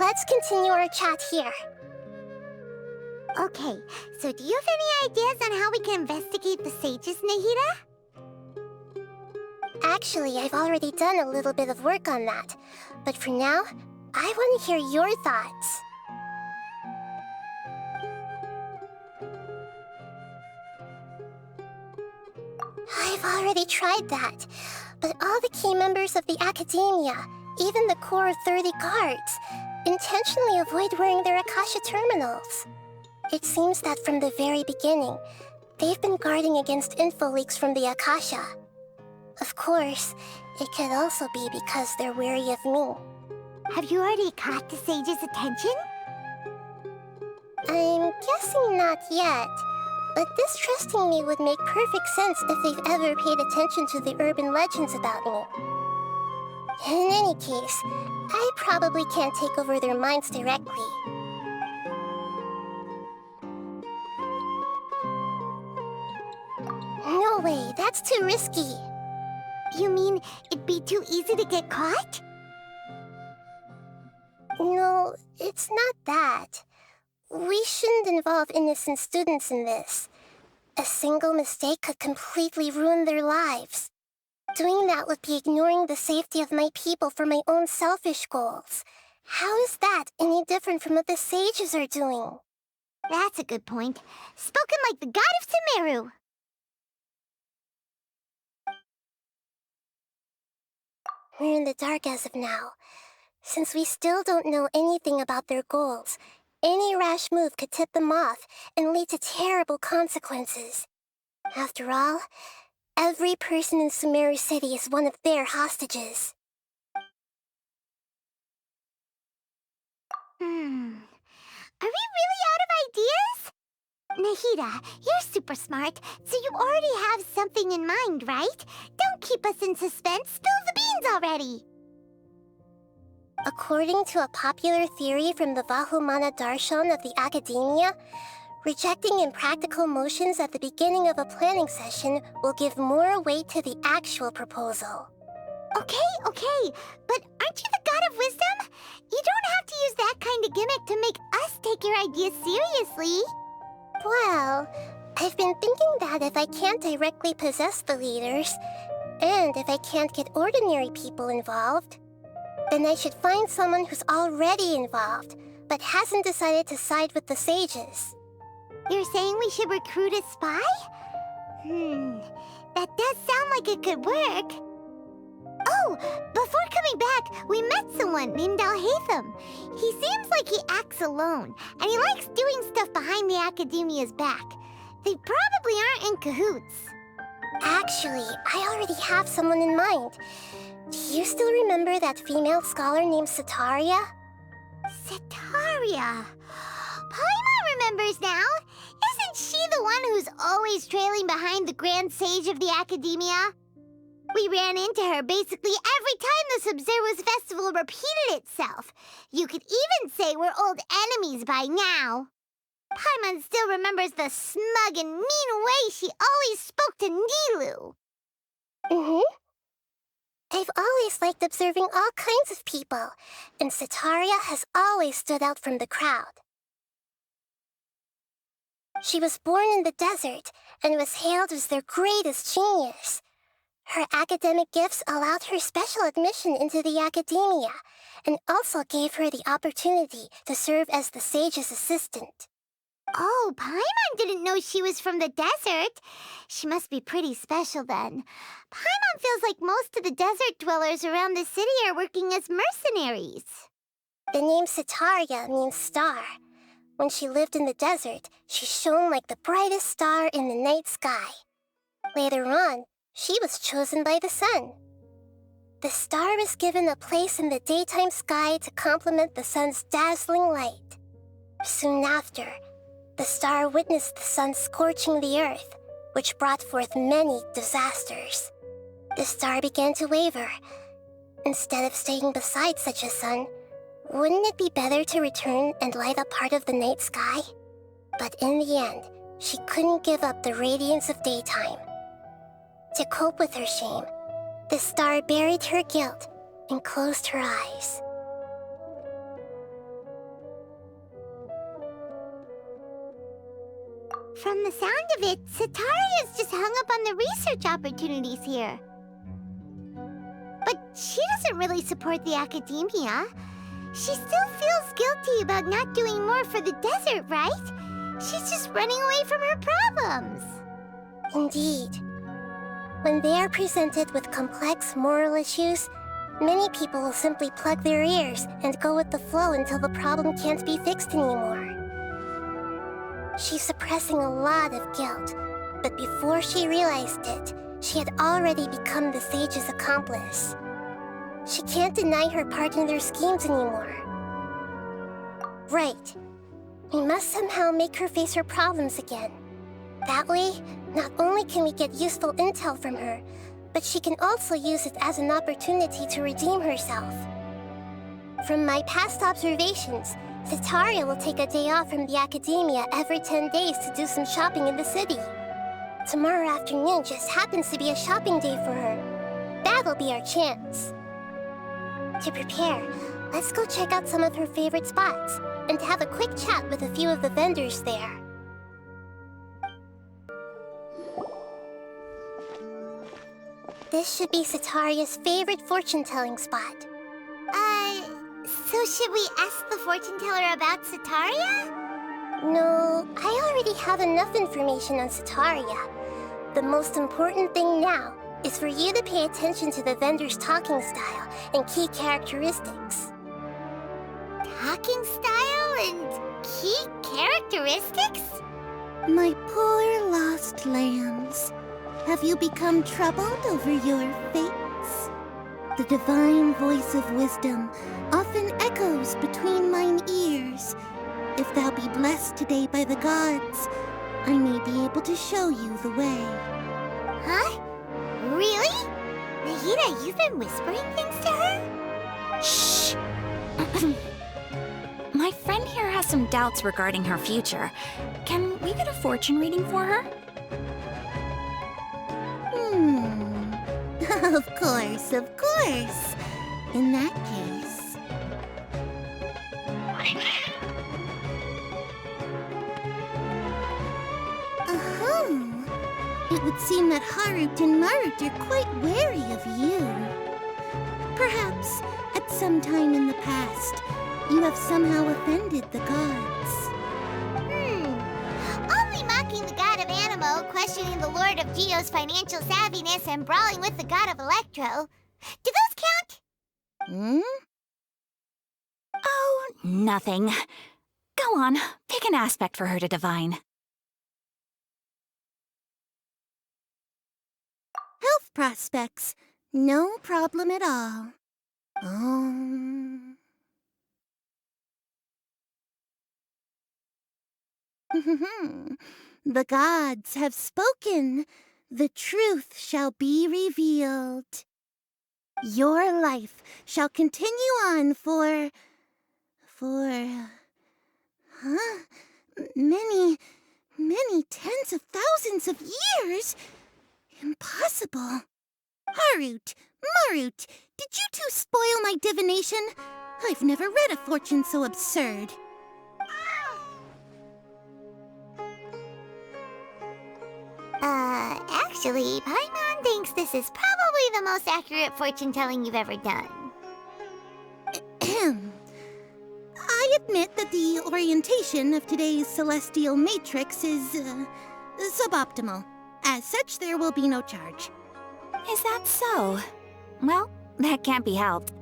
let's continue our chat here. Okay, so do you have any ideas on how we can investigate the sages, Nahida? Actually, I've already done a little bit of work on that. But for now, I want to hear your thoughts. I've already tried that, but all the key members of the Academia, even the core of 30 guards, intentionally avoid wearing their Akasha terminals. It seems that from the very beginning, they've been guarding against info leaks from the Akasha. Of course, it could also be because they're wary of me. Have you already caught the sage's attention? I'm guessing not yet, but distrusting me would make perfect sense if they've ever paid attention to the urban legends about me. In any case, I probably can't take over their minds directly. No way, that's too risky. You mean it'd be too easy to get caught? No, it's not that. We shouldn't involve innocent students in this. A single mistake could completely ruin their lives. Doing that would be ignoring the safety of my people for my own selfish goals. How is that any different from what the sages are doing? That's a good point. Spoken like the god of Sumeru. We're in the dark as of now. Since we still don't know anything about their goals, any rash move could tip them off and lead to terrible consequences. After all, every person in Sumeru City is one of their hostages. Are we really out of ideas? Nahida, you're super smart, so you already have something in mind, right? Don't keep us in suspense. Spill the beans already. According to a popular theory from the Vahumana Darshan of the Academia, rejecting impractical motions at the beginning of a planning session will give more weight to the actual proposal. Okay, but aren't you the god of wisdom? You don't have to use that kind of gimmick to make us take your ideas seriously. Well, I've been thinking that if I can't directly possess the leaders, and if I can't get ordinary people involved, then I should find someone who's already involved, but hasn't decided to side with the sages. You're saying we should recruit a spy? That does sound like it could work. Oh, before coming back, we met someone named Alhaitham. He seems like he acts alone, and he likes doing stuff behind the Academia's back. They probably aren't in cahoots. Actually, I already have someone in mind. Do you still remember that female scholar named Setaria? Setaria. Paimon remembers now. Isn't she the one who's always trailing behind the Grand Sage of the Academia? We ran into her basically every time the Sub-Zero's festival repeated itself. You could even say we're old enemies by now. Paimon still remembers the smug and mean way she always spoke to Nilu. I've always liked observing all kinds of people, and Setaria has always stood out from the crowd. She was born in the desert and was hailed as their greatest genius. Her academic gifts allowed her special admission into the Academia, and also gave her the opportunity to serve as the sage's assistant. Oh, Paimon didn't know she was from the desert. She must be pretty special then. Paimon feels like most of the desert dwellers around the city are working as mercenaries. The name Setaria means star. When she lived in the desert, she shone like the brightest star in the night sky. Later on, she was chosen by the sun. The star was given a place in the daytime sky to complement the sun's dazzling light. Soon after, the star witnessed the sun scorching the earth, which brought forth many disasters. The star began to waver. Instead of staying beside such a sun, wouldn't it be better to return and light up part of the night sky? But in the end, she couldn't give up the radiance of daytime. To cope with her shame, the star buried her guilt and closed her eyes. From the sound of it, Sataria's just hung up on the research opportunities here. But she doesn't really support the academia. She still feels guilty about not doing more for the desert, right? She's just running away from her problems. Indeed. When they are presented with complex moral issues, many people will simply plug their ears and go with the flow until the problem can't be fixed anymore. She's suppressing a lot of guilt, but before she realized it, she had already become the sage's accomplice. She can't deny her part in their schemes anymore. Right. We must somehow make her face her problems again. That way, not only can we get useful intel from her, but she can also use it as an opportunity to redeem herself. From my past observations, Sataria will take a day off from the academia every 10 days to do some shopping in the city. Tomorrow afternoon just happens to be a shopping day for her. That'll be our chance. To prepare, let's go check out some of her favorite spots and have a quick chat with a few of the vendors there. This should be Sataria's favorite fortune-telling spot. So should we ask the fortune teller about Sataria? No, I already have enough information on Sataria. The most important thing now is for you to pay attention to the vendor's talking style and key characteristics. Talking style and key characteristics? My poor lost lambs, have you become troubled over your fates? The divine voice of wisdom often echoes between mine ears. If thou be blessed today by the gods, I may be able to show you the way. Huh? Really? Nahida, you've been whispering things to her? Shh! My friend here has some doubts regarding her future. Can we get a fortune reading for her? Of course, of course. In that case... It would seem that Harut and Marut are quite wary of you. Perhaps, at some time in the past, you have somehow offended the gods. Only mocking the god of Animo, questioning the lord of Geo's financial savviness, and brawling with the god of Electro. Do those count? Oh, nothing. Go on, pick an aspect for her to divine. Health prospects. No problem at all. The gods have spoken. The truth shall be revealed. Your life shall continue on for many tens of thousands of years. Impossible. Harut, Marut, did you two spoil my divination? I've never read a fortune so absurd. Actually, Paimon thinks this is probably the most accurate fortune-telling you've ever done. I admit that the orientation of today's celestial matrix is, suboptimal. As such, there will be no charge. Is that so? Well, that can't be helped.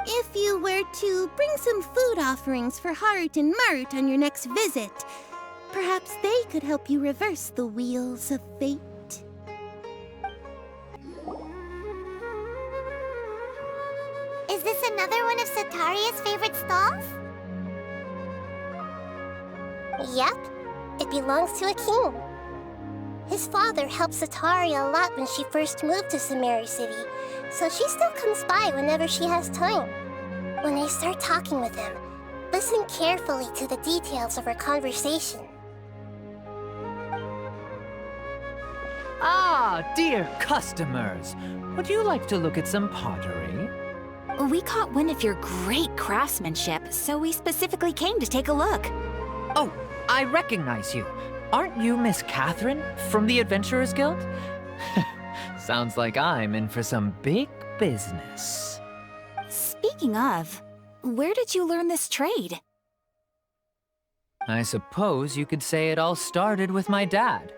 If you were to bring some food offerings for Harut and Marut on your next visit, perhaps they could help you reverse the wheels of fate. Is this another one of Sataria's favorite stalls? Yep, it belongs to a king. His father helped Sataria a lot when she first moved to Samari City, so she still comes by whenever she has time. When I start talking with him, listen carefully to the details of our conversation. Ah, dear customers, would you like to look at some pottery? We caught wind of your great craftsmanship, so we specifically came to take a look. Oh, I recognize you. Aren't you Miss Catherine from the Adventurers Guild? Sounds like I'm in for some big business. Speaking of, where did you learn this trade? I suppose you could say it all started with my dad.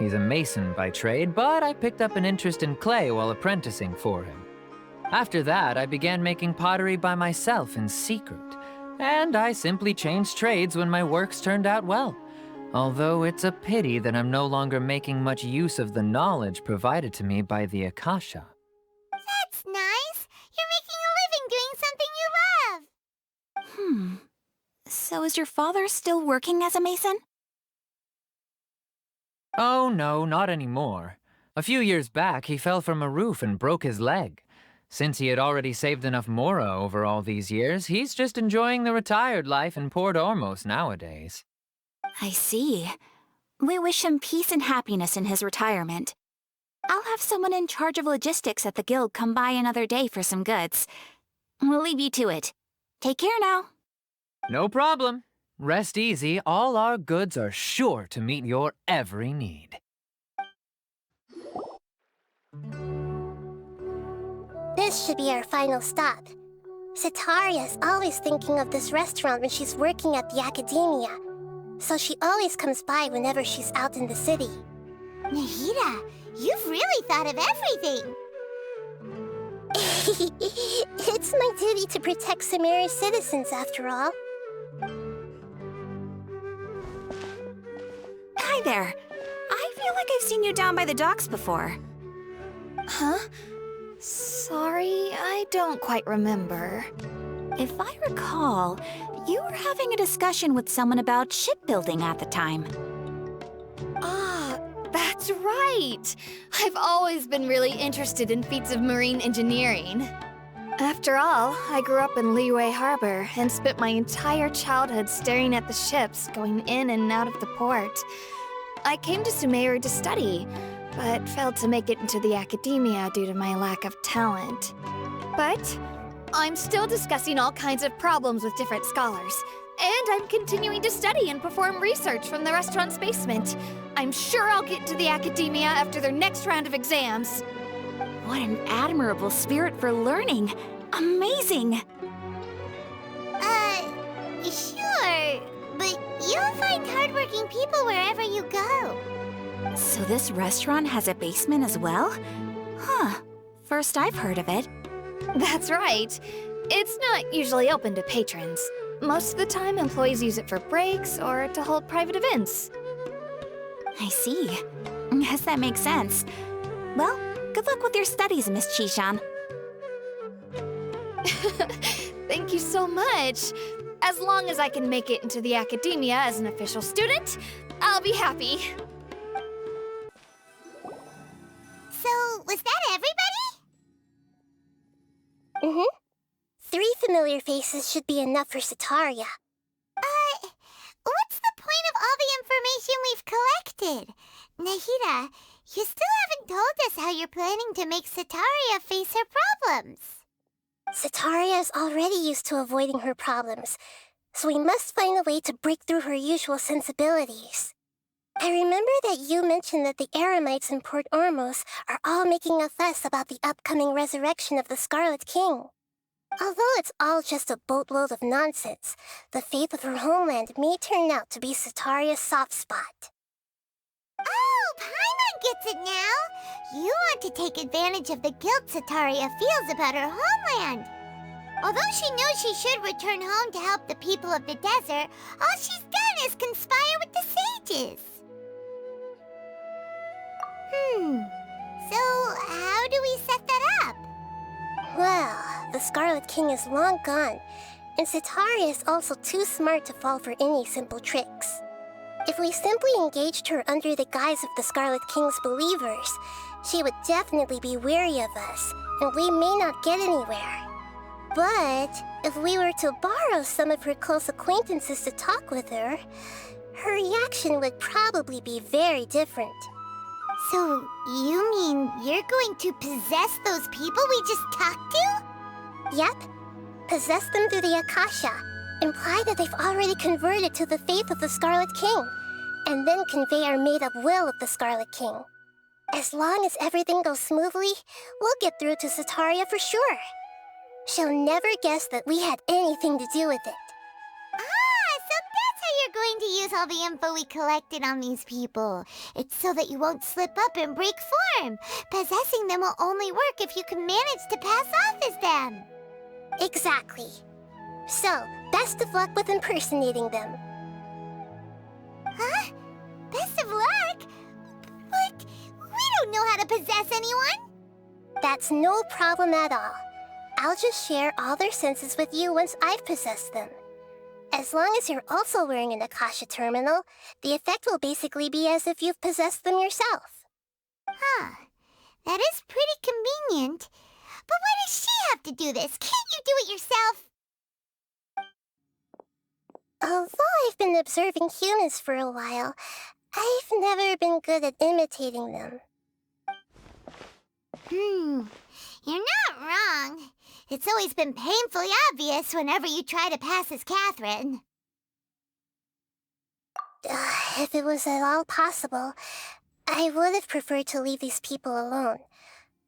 He's a mason by trade, but I picked up an interest in clay while apprenticing for him. After that, I began making pottery by myself in secret, and I simply changed trades when my works turned out well. Although it's a pity that I'm no longer making much use of the knowledge provided to me by the Akasha. That's nice. You're making a living doing something you love. So is your father still working as a mason? Oh no, not anymore. A few years back, he fell from a roof and broke his leg. Since he had already saved enough mora over all these years, he's just enjoying the retired life in Port Ormos nowadays. I see. We wish him peace and happiness in his retirement. I'll have someone in charge of logistics at the guild come by another day for some goods. We'll leave you to it. Take care now. No problem. Rest easy, all our goods are sure to meet your every need. This should be our final stop. Sitaria's always thinking of this restaurant when she's working at the academia, so she always comes by whenever she's out in the city. Nahida, you've really thought of everything. It's my duty to protect Samira's citizens, after all. Hi there. I feel like I've seen you down by the docks before. Huh? Sorry, I don't quite remember. If I recall, you were having a discussion with someone about shipbuilding at the time. Ah, that's right! I've always been really interested in feats of marine engineering. After all, I grew up in Liyue Harbor and spent my entire childhood staring at the ships going in and out of the port. I came to Sumeru to study, but failed to make it into the academia due to my lack of talent. But I'm still discussing all kinds of problems with different scholars, and I'm continuing to study and perform research from the restaurant's basement. I'm sure I'll get to the academia after their next round of exams. What an admirable spirit for learning. Amazing! Sure, but you'll find hardworking people wherever you go. So this restaurant has a basement as well? Huh. First I've heard of it. That's right. It's not usually open to patrons. Most of the time, employees use it for breaks or to hold private events. I see. Guess that makes sense. Well, good luck with your studies, Miss Chishan. Thank you so much. As long as I can make it into the academia as an official student, I'll be happy. So, was that everybody? Mm-hmm. 3 familiar faces should be enough for Sitaria. What's the point of all the information we've collected? Nahida, you still haven't told us how you're planning to make Sitaria face her problems. Sitaria is already used to avoiding her problems, so we must find a way to break through her usual sensibilities. I remember that you mentioned that the Eremites in Port Ormos are all making a fuss about the upcoming resurrection of the Scarlet King. Although it's all just a boatload of nonsense, the faith of her homeland may turn out to be Sitaria's soft spot. Oh, Paimon gets it now! You want to take advantage of the guilt Sitaria feels about her homeland. Although she knows she should return home to help the people of the desert, all she's done is conspire with the sages. So how do we set that up? Well, the Scarlet King is long gone, and Sitaria is also too smart to fall for any simple tricks. If we simply engaged her under the guise of the Scarlet King's believers, she would definitely be weary of us, and we may not get anywhere. But if we were to borrow some of her close acquaintances to talk with her, her reaction would probably be very different. So you mean you're going to possess those people we just talked to? Yep. Possess them through the Akasha. Imply that they've already converted to the faith of the Scarlet King, and then convey our made-up will of the Scarlet King. As long as everything goes smoothly, we'll get through to Sataria for sure. She'll never guess that we had anything to do with it. Ah, so that's how you're going to use all the info we collected on these people. It's so that you won't slip up and break form. Possessing them will only work if you can manage to pass off as them. Exactly. So, best of luck with impersonating them. Huh? Best of luck? But we don't know how to possess anyone. That's no problem at all. I'll just share all their senses with you once I've possessed them. As long as you're also wearing an Akasha terminal, the effect will basically be as if you've possessed them yourself. Huh. That is pretty convenient. But why does she have to do this? Can't you do it yourself? Although I've been observing humans for a while, I've never been good at imitating them. You're not wrong. It's always been painfully obvious whenever you try to pass as Catherine. If it was at all possible, I would have preferred to leave these people alone.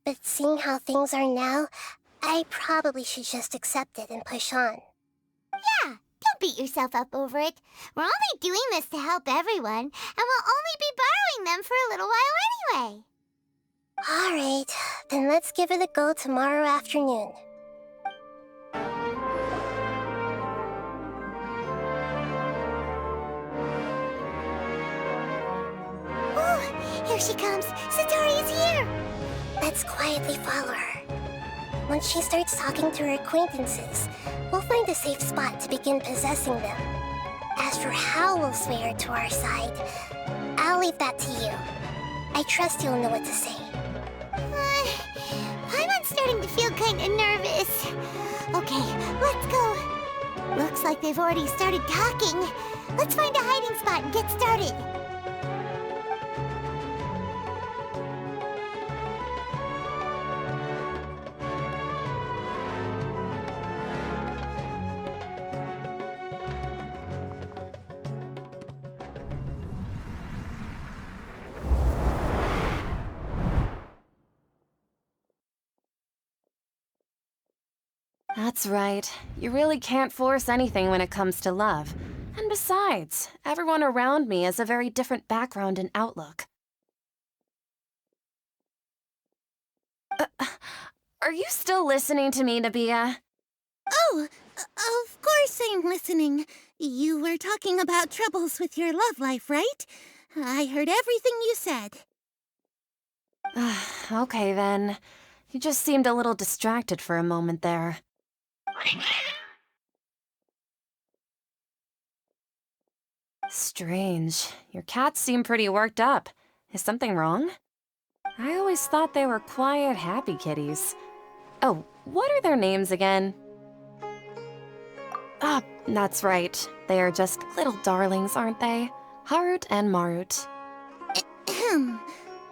But seeing how things are now, I probably should just accept it and push on. Yeah, don't beat yourself up over it. We're only doing this to help everyone, and we'll only be borrowing them for a little while anyway. Alright, then let's give it a go tomorrow afternoon. Oh, here she comes. Satari's here. Let's quietly follow her. Once she starts talking to her acquaintances, we'll find a safe spot to begin possessing them. As for how we'll sway her to our side, I'll leave that to you. I trust you'll know what to say. I'm starting to feel kind of nervous. Okay, let's go. Looks like they've already started talking. Let's find a hiding spot and get started. That's right. You really can't force anything when it comes to love. And besides, everyone around me has a very different background and outlook. Are you still listening to me, Nabia? Oh, of course I'm listening. You were talking about troubles with your love life, right? I heard everything you said. Okay then. You just seemed a little distracted for a moment there. Strange. Your cats seem pretty worked up. Is something wrong? I always thought they were quiet, happy kitties. Oh, what are their names again? Ah, that's right. They are just little darlings, aren't they? Harut and Marut. Ahem.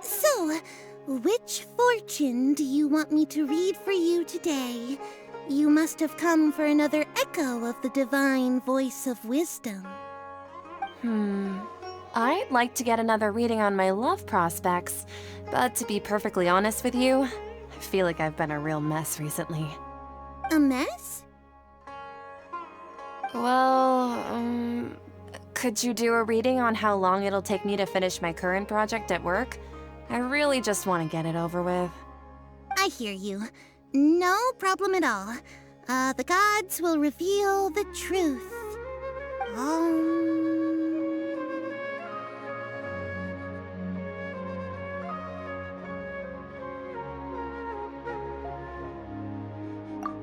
So, which fortune do you want me to read for you today? You must have come for another echo of the divine voice of wisdom. I'd like to get another reading on my love prospects, but to be perfectly honest with you, I feel like I've been a real mess recently. A mess? Well, could you do a reading on how long it'll take me to finish my current project at work? I really just want to get it over with. I hear you. No problem at all. The gods will reveal the truth.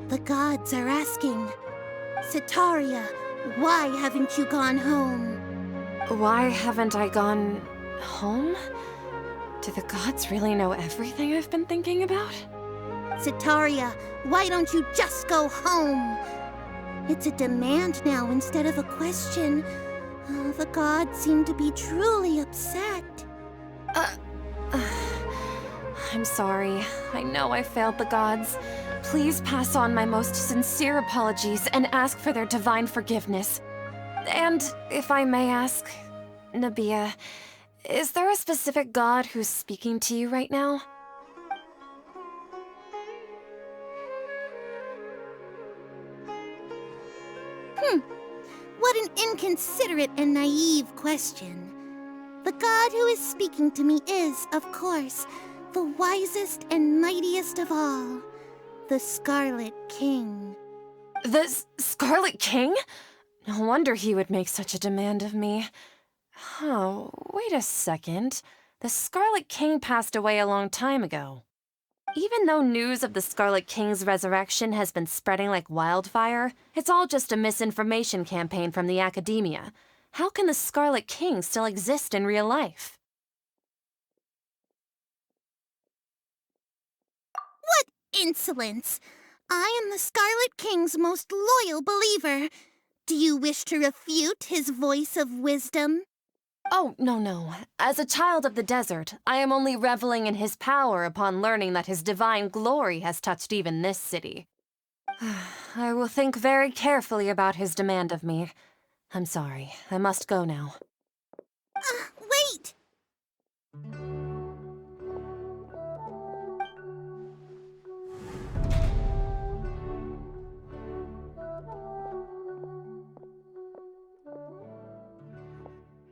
The gods are asking, Sataria, why haven't you gone home? Why haven't I gone home? Do the gods really know everything I've been thinking about? Sataria, why don't you just go home? It's a demand now instead of a question. The gods seem to be truly upset. I'm sorry. I know I failed the gods. please pass on my most sincere apologies and ask for their divine forgiveness. And if I may ask, Nabia, is there a specific god who's speaking to you right now? What an inconsiderate and naive question. The god who is speaking to me is, of course, the wisest and mightiest of all, the Scarlet King. The Scarlet King? No wonder he would make such a demand of me. Oh, wait a second. The Scarlet King passed away a long time ago. Even though news of the Scarlet King's resurrection has been spreading like wildfire, it's all just a misinformation campaign from the academia. How can the Scarlet King still exist in real life? What insolence! I am the Scarlet King's most loyal believer. Do you wish to refute his voice of wisdom? Oh, no. As a child of the desert, I am only reveling in his power upon learning that his divine glory has touched even this city. I will think very carefully about his demand of me. I'm sorry, I must go now. Wait!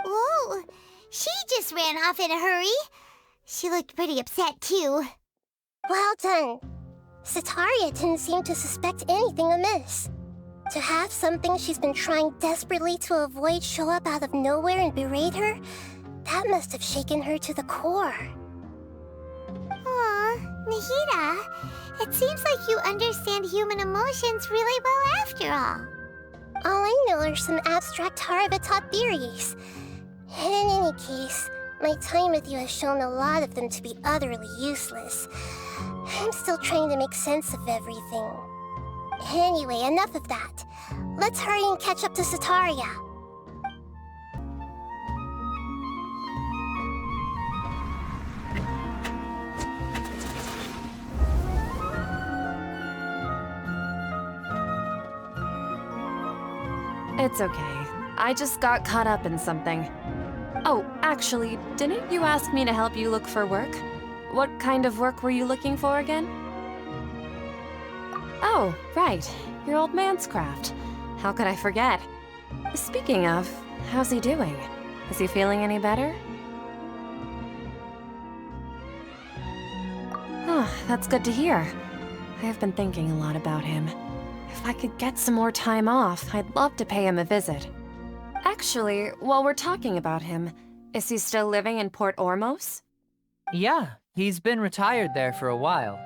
Whoa, she just ran off in a hurry. She looked pretty upset, too. Well done. Sataria didn't seem to suspect anything amiss. To have something she's been trying desperately to avoid show up out of nowhere and berate her, that must have shaken her to the core. Aw, Nahida, it seems like you understand human emotions really well after all. All I know are some abstract Harava-taught theories. And in any case, my time with you has shown a lot of them to be utterly useless. I'm still trying to make sense of everything. Anyway, enough of that. Let's hurry and catch up to Sataria. It's okay. I just got caught up in something. Oh, actually, didn't you ask me to help you look for work? What kind of work were you looking for again? Oh, right. Your old man's craft. How could I forget? Speaking of, how's he doing? Is he feeling any better? Oh, that's good to hear. I have been thinking a lot about him. If I could get some more time off, I'd love to pay him a visit. Actually, while we're talking about him, is he still living in Port Ormos? Yeah, he's been retired there for a while.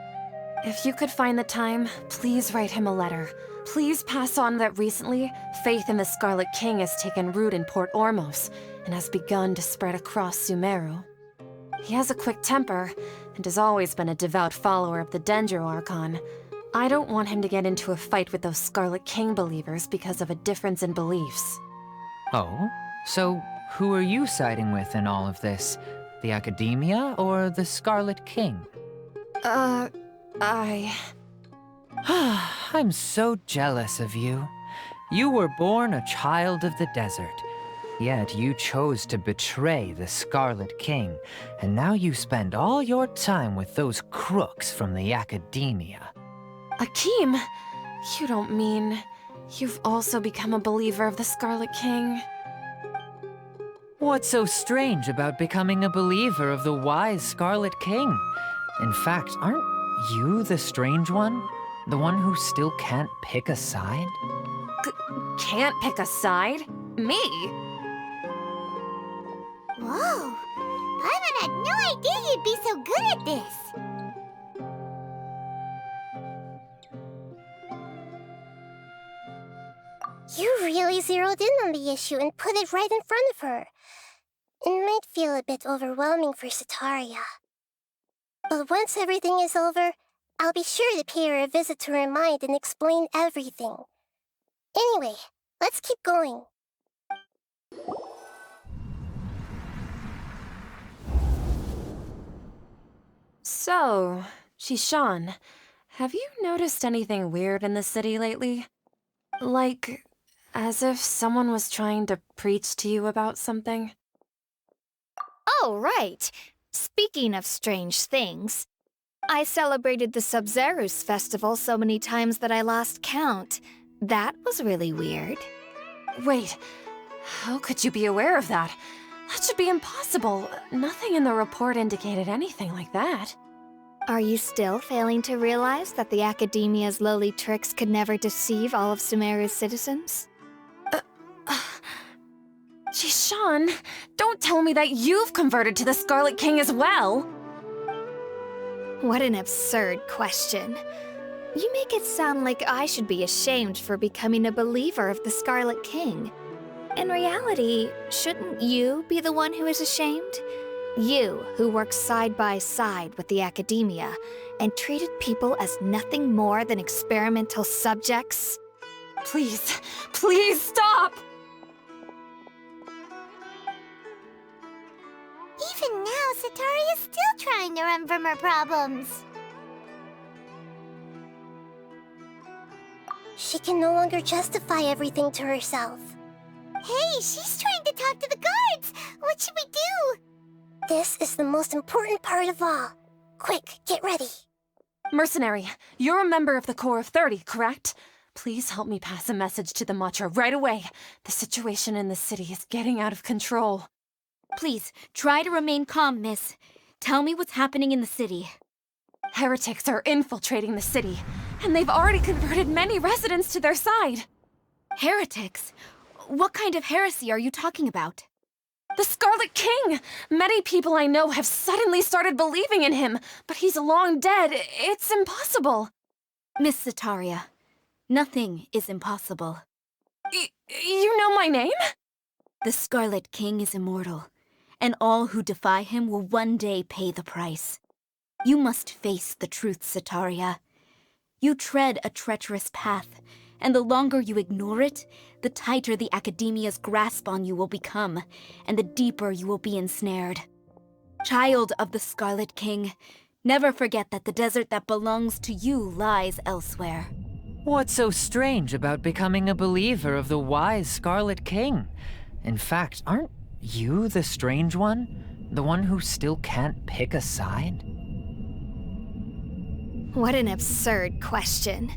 If you could find the time, please write him a letter. Please pass on that recently, faith in the Scarlet King has taken root in Port Ormos and has begun to spread across Sumeru. He has a quick temper and has always been a devout follower of the Dendro Archon. I don't want him to get into a fight with those Scarlet King believers because of a difference in beliefs. Oh? So, who are you siding with in all of this? The Academia or the Scarlet King? I'm so jealous of you. You were born a child of the desert, yet you chose to betray the Scarlet King, and now you spend all your time with those crooks from the Academia. Akeem, you don't mean you've also become a believer of the Scarlet King? What's so strange about becoming a believer of the wise Scarlet King? In fact, aren't you the strange one? The one who still can't pick a side? Can't pick a side? Me? Whoa, Paimon had no idea you'd be so good at this. You really zeroed in on the issue and put it right in front of her. It might feel a bit overwhelming for Sataria. But once everything is over, I'll be sure to pay her a visit to her mind and explain everything. Anyway, let's keep going. So, Shishan, Have you noticed anything weird in the city lately? Like, as if someone was trying to preach to you about something? Oh, right. Speaking of strange things, I celebrated the Sub-Zerus festival so many times that I lost count. That was really weird. Wait, how could you be aware of that? That should be impossible. Nothing in the report indicated anything like that. Are you still failing to realize that the Academia's lowly tricks could never deceive all of Sumeru's citizens? Jishan, don't tell me that you've converted to the Scarlet King as well! What an absurd question. You make it sound like I should be ashamed for becoming a believer of the Scarlet King. In reality, shouldn't you be the one who is ashamed? You, who works side by side with the Academia and treated people as nothing more than experimental subjects? Please, please stop! Even now, Satari is still trying to run from her problems. She can no longer justify everything to herself. Hey, she's trying to talk to the guards! What should we do? This is the most important part of all. Quick, get ready. Mercenary, you're a member of the Corps of 30, correct? Please help me pass a message to the Matra right away. The situation in the city is getting out of control. Please, try to remain calm, miss. Tell me what's happening in the city. Heretics are infiltrating the city, and they've already converted many residents to their side. Heretics? What kind of heresy are you talking about? The Scarlet King! Many people I know have suddenly started believing in him, but he's long dead. It's impossible. Miss Sataria, nothing is impossible. You know my name? The Scarlet King is immortal, and all who defy him will one day pay the price. You must face the truth, Sataria. You tread a treacherous path, and the longer you ignore it, the tighter the Academia's grasp on you will become, and the deeper you will be ensnared. Child of the Scarlet King, never forget that the desert that belongs to you lies elsewhere. What's so strange about becoming a believer of the wise Scarlet King? In fact, aren't you the strange one? The one who still can't pick a side? What an absurd question.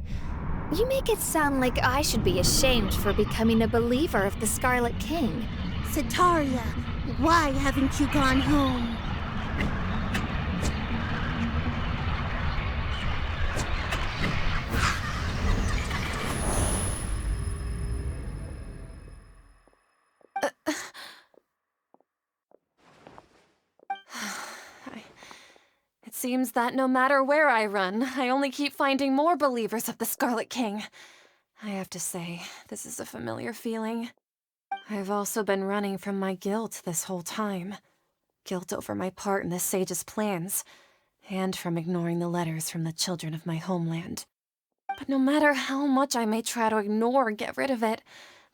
You make it sound like I should be ashamed for becoming a believer of the Scarlet King. Sataria, why haven't you gone home? It seems that no matter where I run, I only keep finding more believers of the Scarlet King. I have to say, this is a familiar feeling. I've also been running from my guilt this whole time. Guilt over my part in the sage's plans, and from ignoring the letters from the children of my homeland. But no matter how much I may try to ignore or get rid of it,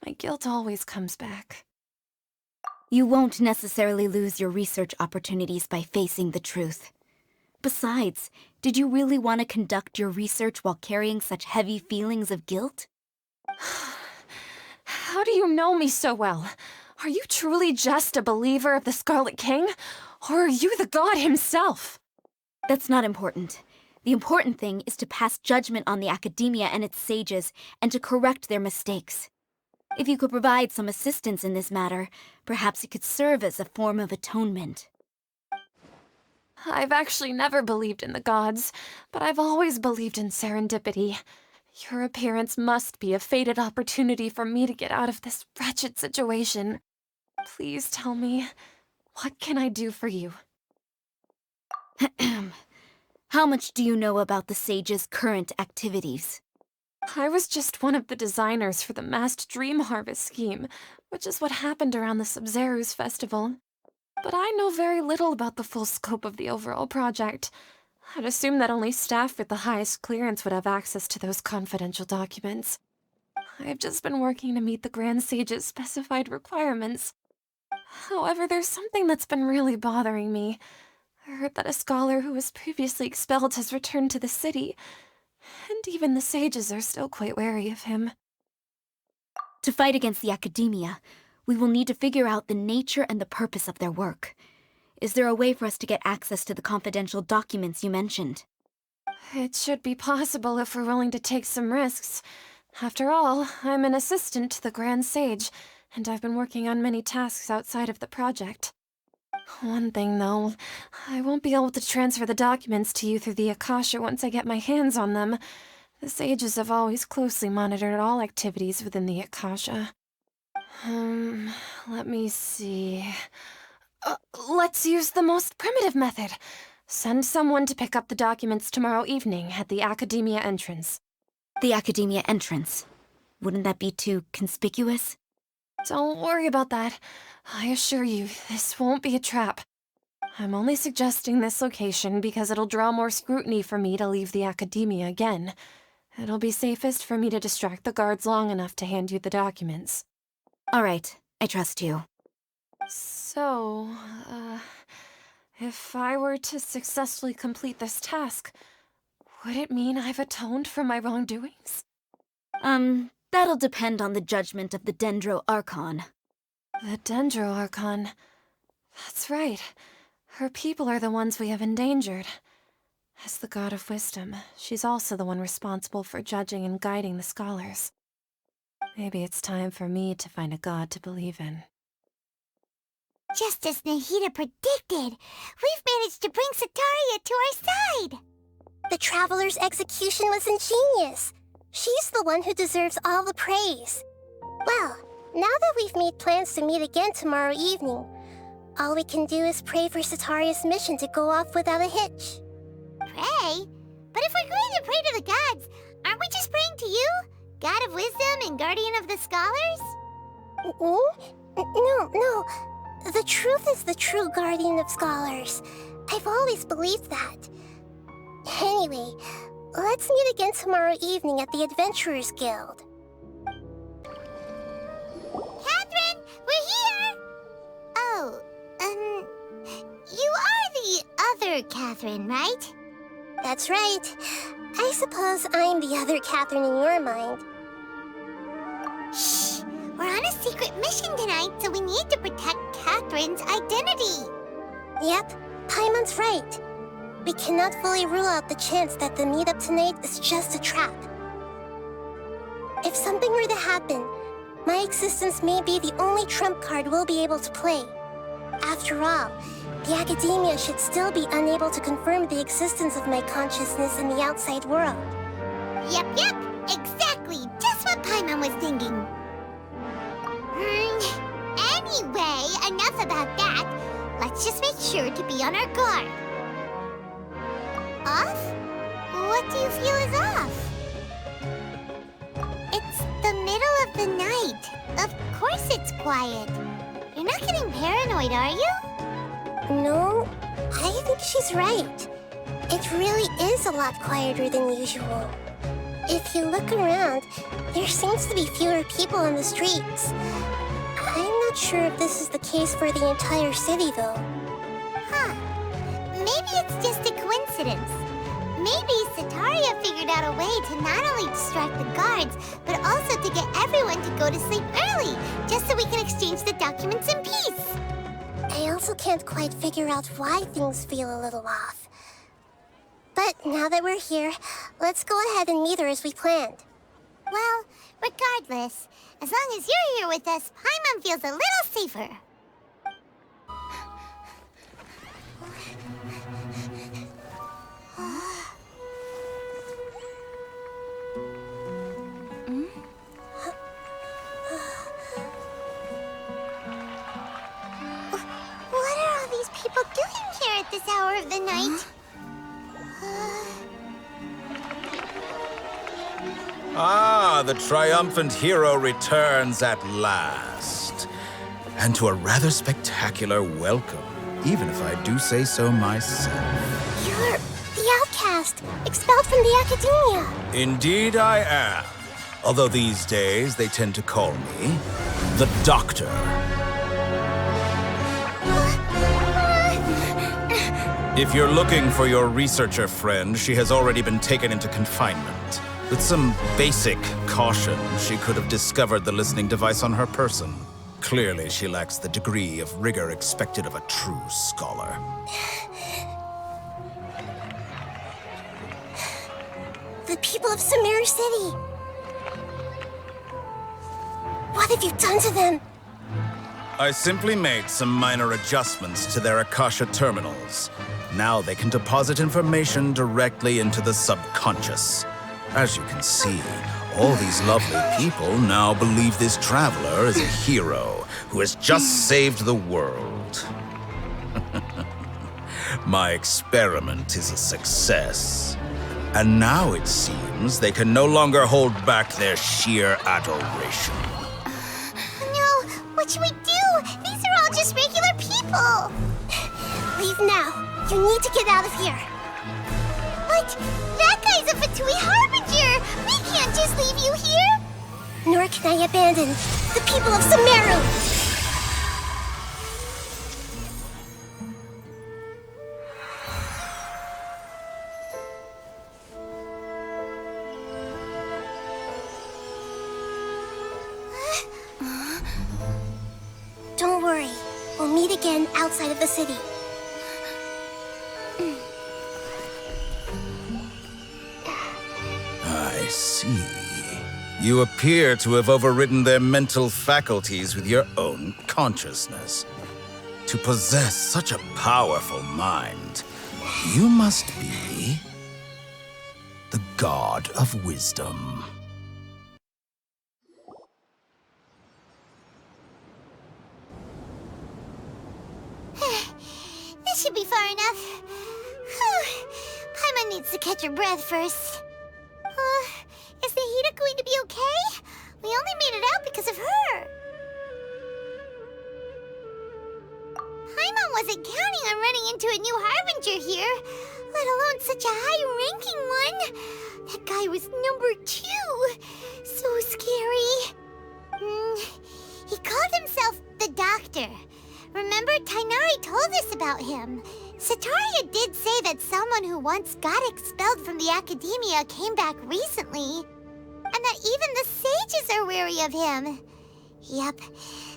my guilt always comes back. You won't necessarily lose your research opportunities by facing the truth. Besides, did you really want to conduct your research while carrying such heavy feelings of guilt? How do you know me so well? Are you truly just a believer of the Scarlet King? Or are you the god himself? That's not important. The important thing is to pass judgment on the Academia and its sages, and to correct their mistakes. If you could provide some assistance in this matter, perhaps it could serve as a form of atonement. I've actually never believed in the gods, but I've always believed in serendipity. Your appearance must be a fated opportunity for me to get out of this wretched situation. Please tell me, what can I do for you? How much do you know about the sage's current activities? I was just one of the designers for the massed dream harvest scheme, which is what happened around the Sub-Zerus festival. But I know very little about the full scope of the overall project. I'd assume that only staff with the highest clearance would have access to those confidential documents. I've just been working to meet the Grand Sage's specified requirements. However, there's something that's been really bothering me. I heard that a scholar who was previously expelled has returned to the city. And even the sages are still quite wary of him. To fight against the academia, we will need to figure out the nature and the purpose of their work. Is there a way for us to get access to the confidential documents you mentioned? It should be possible if we're willing to take some risks. After all, I'm an assistant to the Grand Sage, and I've been working on many tasks outside of the project. One thing, though, I won't be able to transfer the documents to you through the Akasha once I get my hands on them. The sages have always closely monitored all activities within the Akasha. Let me see. Let's use the most primitive method. Send someone to pick up the documents tomorrow evening at the Academia entrance. The academia entrance. Wouldn't that be too conspicuous? Don't worry about that. I assure you, this won't be a trap. I'm only suggesting this location because it'll draw more scrutiny for me to leave the Academia again. It'll be safest for me to distract the guards long enough to hand you the documents. All right, I trust you. So, if I were to successfully complete this task, would it mean I've atoned for my wrongdoings? That'll depend on the judgment of the Dendro Archon. The Dendro Archon. That's right. Her people are the ones we have endangered. As the God of Wisdom, she's also the one responsible for judging and guiding the scholars. Maybe it's time for me to find a god to believe in. Just as Nahida predicted, we've managed to bring Sataria to our side! The Traveler's execution was ingenious. She's the one who deserves all the praise. Well, now that we've made plans to meet again tomorrow evening, all we can do is pray for Sataria's mission to go off without a hitch. Pray? But if we're going to pray to the gods, aren't we just praying to you? God of Wisdom and Guardian of the Scholars? No. The truth is the true Guardian of Scholars. I've always believed that. Anyway, let's meet again tomorrow evening at the Adventurers Guild. Catherine, we're here! Oh, you are the other Catherine, right? That's right. I suppose I'm the other Catherine in your mind. Shh! We're on a secret mission tonight, so we need to protect Catherine's identity. Yep, Paimon's right. We cannot fully rule out the chance that the meetup tonight is just a trap. If something were to happen, my existence may be the only trump card we'll be able to play. After all, the Academia should still be unable to confirm the existence of my consciousness in the outside world. Yep, exactly, just what Paimon was thinking. Anyway, enough about that. Let's just make sure to be on our guard. Off? What do you feel is off? It's the middle of the night. Of course it's quiet. You're not getting paranoid, are you? No, I think she's right. It really is a lot quieter than usual. If you look around, there seems to be fewer people on the streets. I'm not sure if this is the case for the entire city, though. Huh. Maybe it's just a coincidence. Maybe Sataria figured out a way to not only distract the guards, but also to get everyone to go to sleep early, just so we can exchange the documents in peace. I also can't quite figure out why things feel a little off. But now that we're here, let's go ahead and meet her as we planned. Well, regardless, as long as you're here with us, Paimon feels a little safer. What are all these people doing here at this hour of the night? Ah, the triumphant hero returns at last. And to a rather spectacular welcome, even if I do say so myself. You're the outcast, expelled from the Academia. Indeed I am. Although these days they tend to call me the Doctor. If you're looking for your researcher friend, she has already been taken into confinement. With some basic caution, she could have discovered the listening device on her person. Clearly, she lacks the degree of rigor expected of a true scholar. The people of Sumeru City! What have you done to them? I simply made some minor adjustments to their Akasha terminals. Now they can deposit information directly into the subconscious. As you can see, all these lovely people now believe this traveler is a hero who has just saved the world. My experiment is a success. And now it seems they can no longer hold back their sheer adoration. No, what should we do? These are all just regular people. Leave now. You need to get out of here. But that guy's a Fatui Harbinger. We can't just leave you here. Nor can I abandon the people of Sumeru. Don't worry. We'll meet again outside of the city. I see. You appear to have overridden their mental faculties with your own consciousness. To possess such a powerful mind, you must be the god of wisdom. This should be far enough. Paimon needs to catch her breath first. Is Nahida going to be okay? We only made it out because of her. Paimon wasn't counting on running into a new Harbinger here, let alone such a high-ranking one. That guy was number 2. So scary. He called himself the Doctor. Remember, Tainari told us about him. Sataria did say that someone who once got expelled from the Academia came back recently. And that even the sages are wary of him. Yep,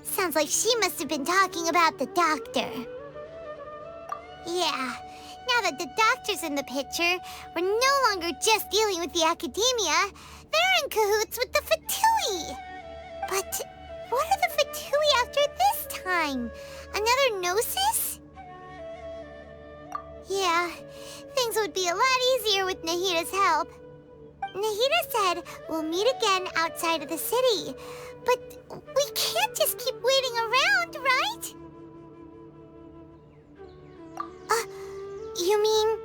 sounds like she must have been talking about the Doctor. Yeah, now that the Doctor's in the picture, we're no longer just dealing with the Academia. They're in cahoots with the Fatui. But what are the Fatui after this time? Another Gnosis? Yeah, things would be a lot easier with Nahida's help. Nahida said we'll meet again outside of the city. But we can't just keep waiting around, right? You mean...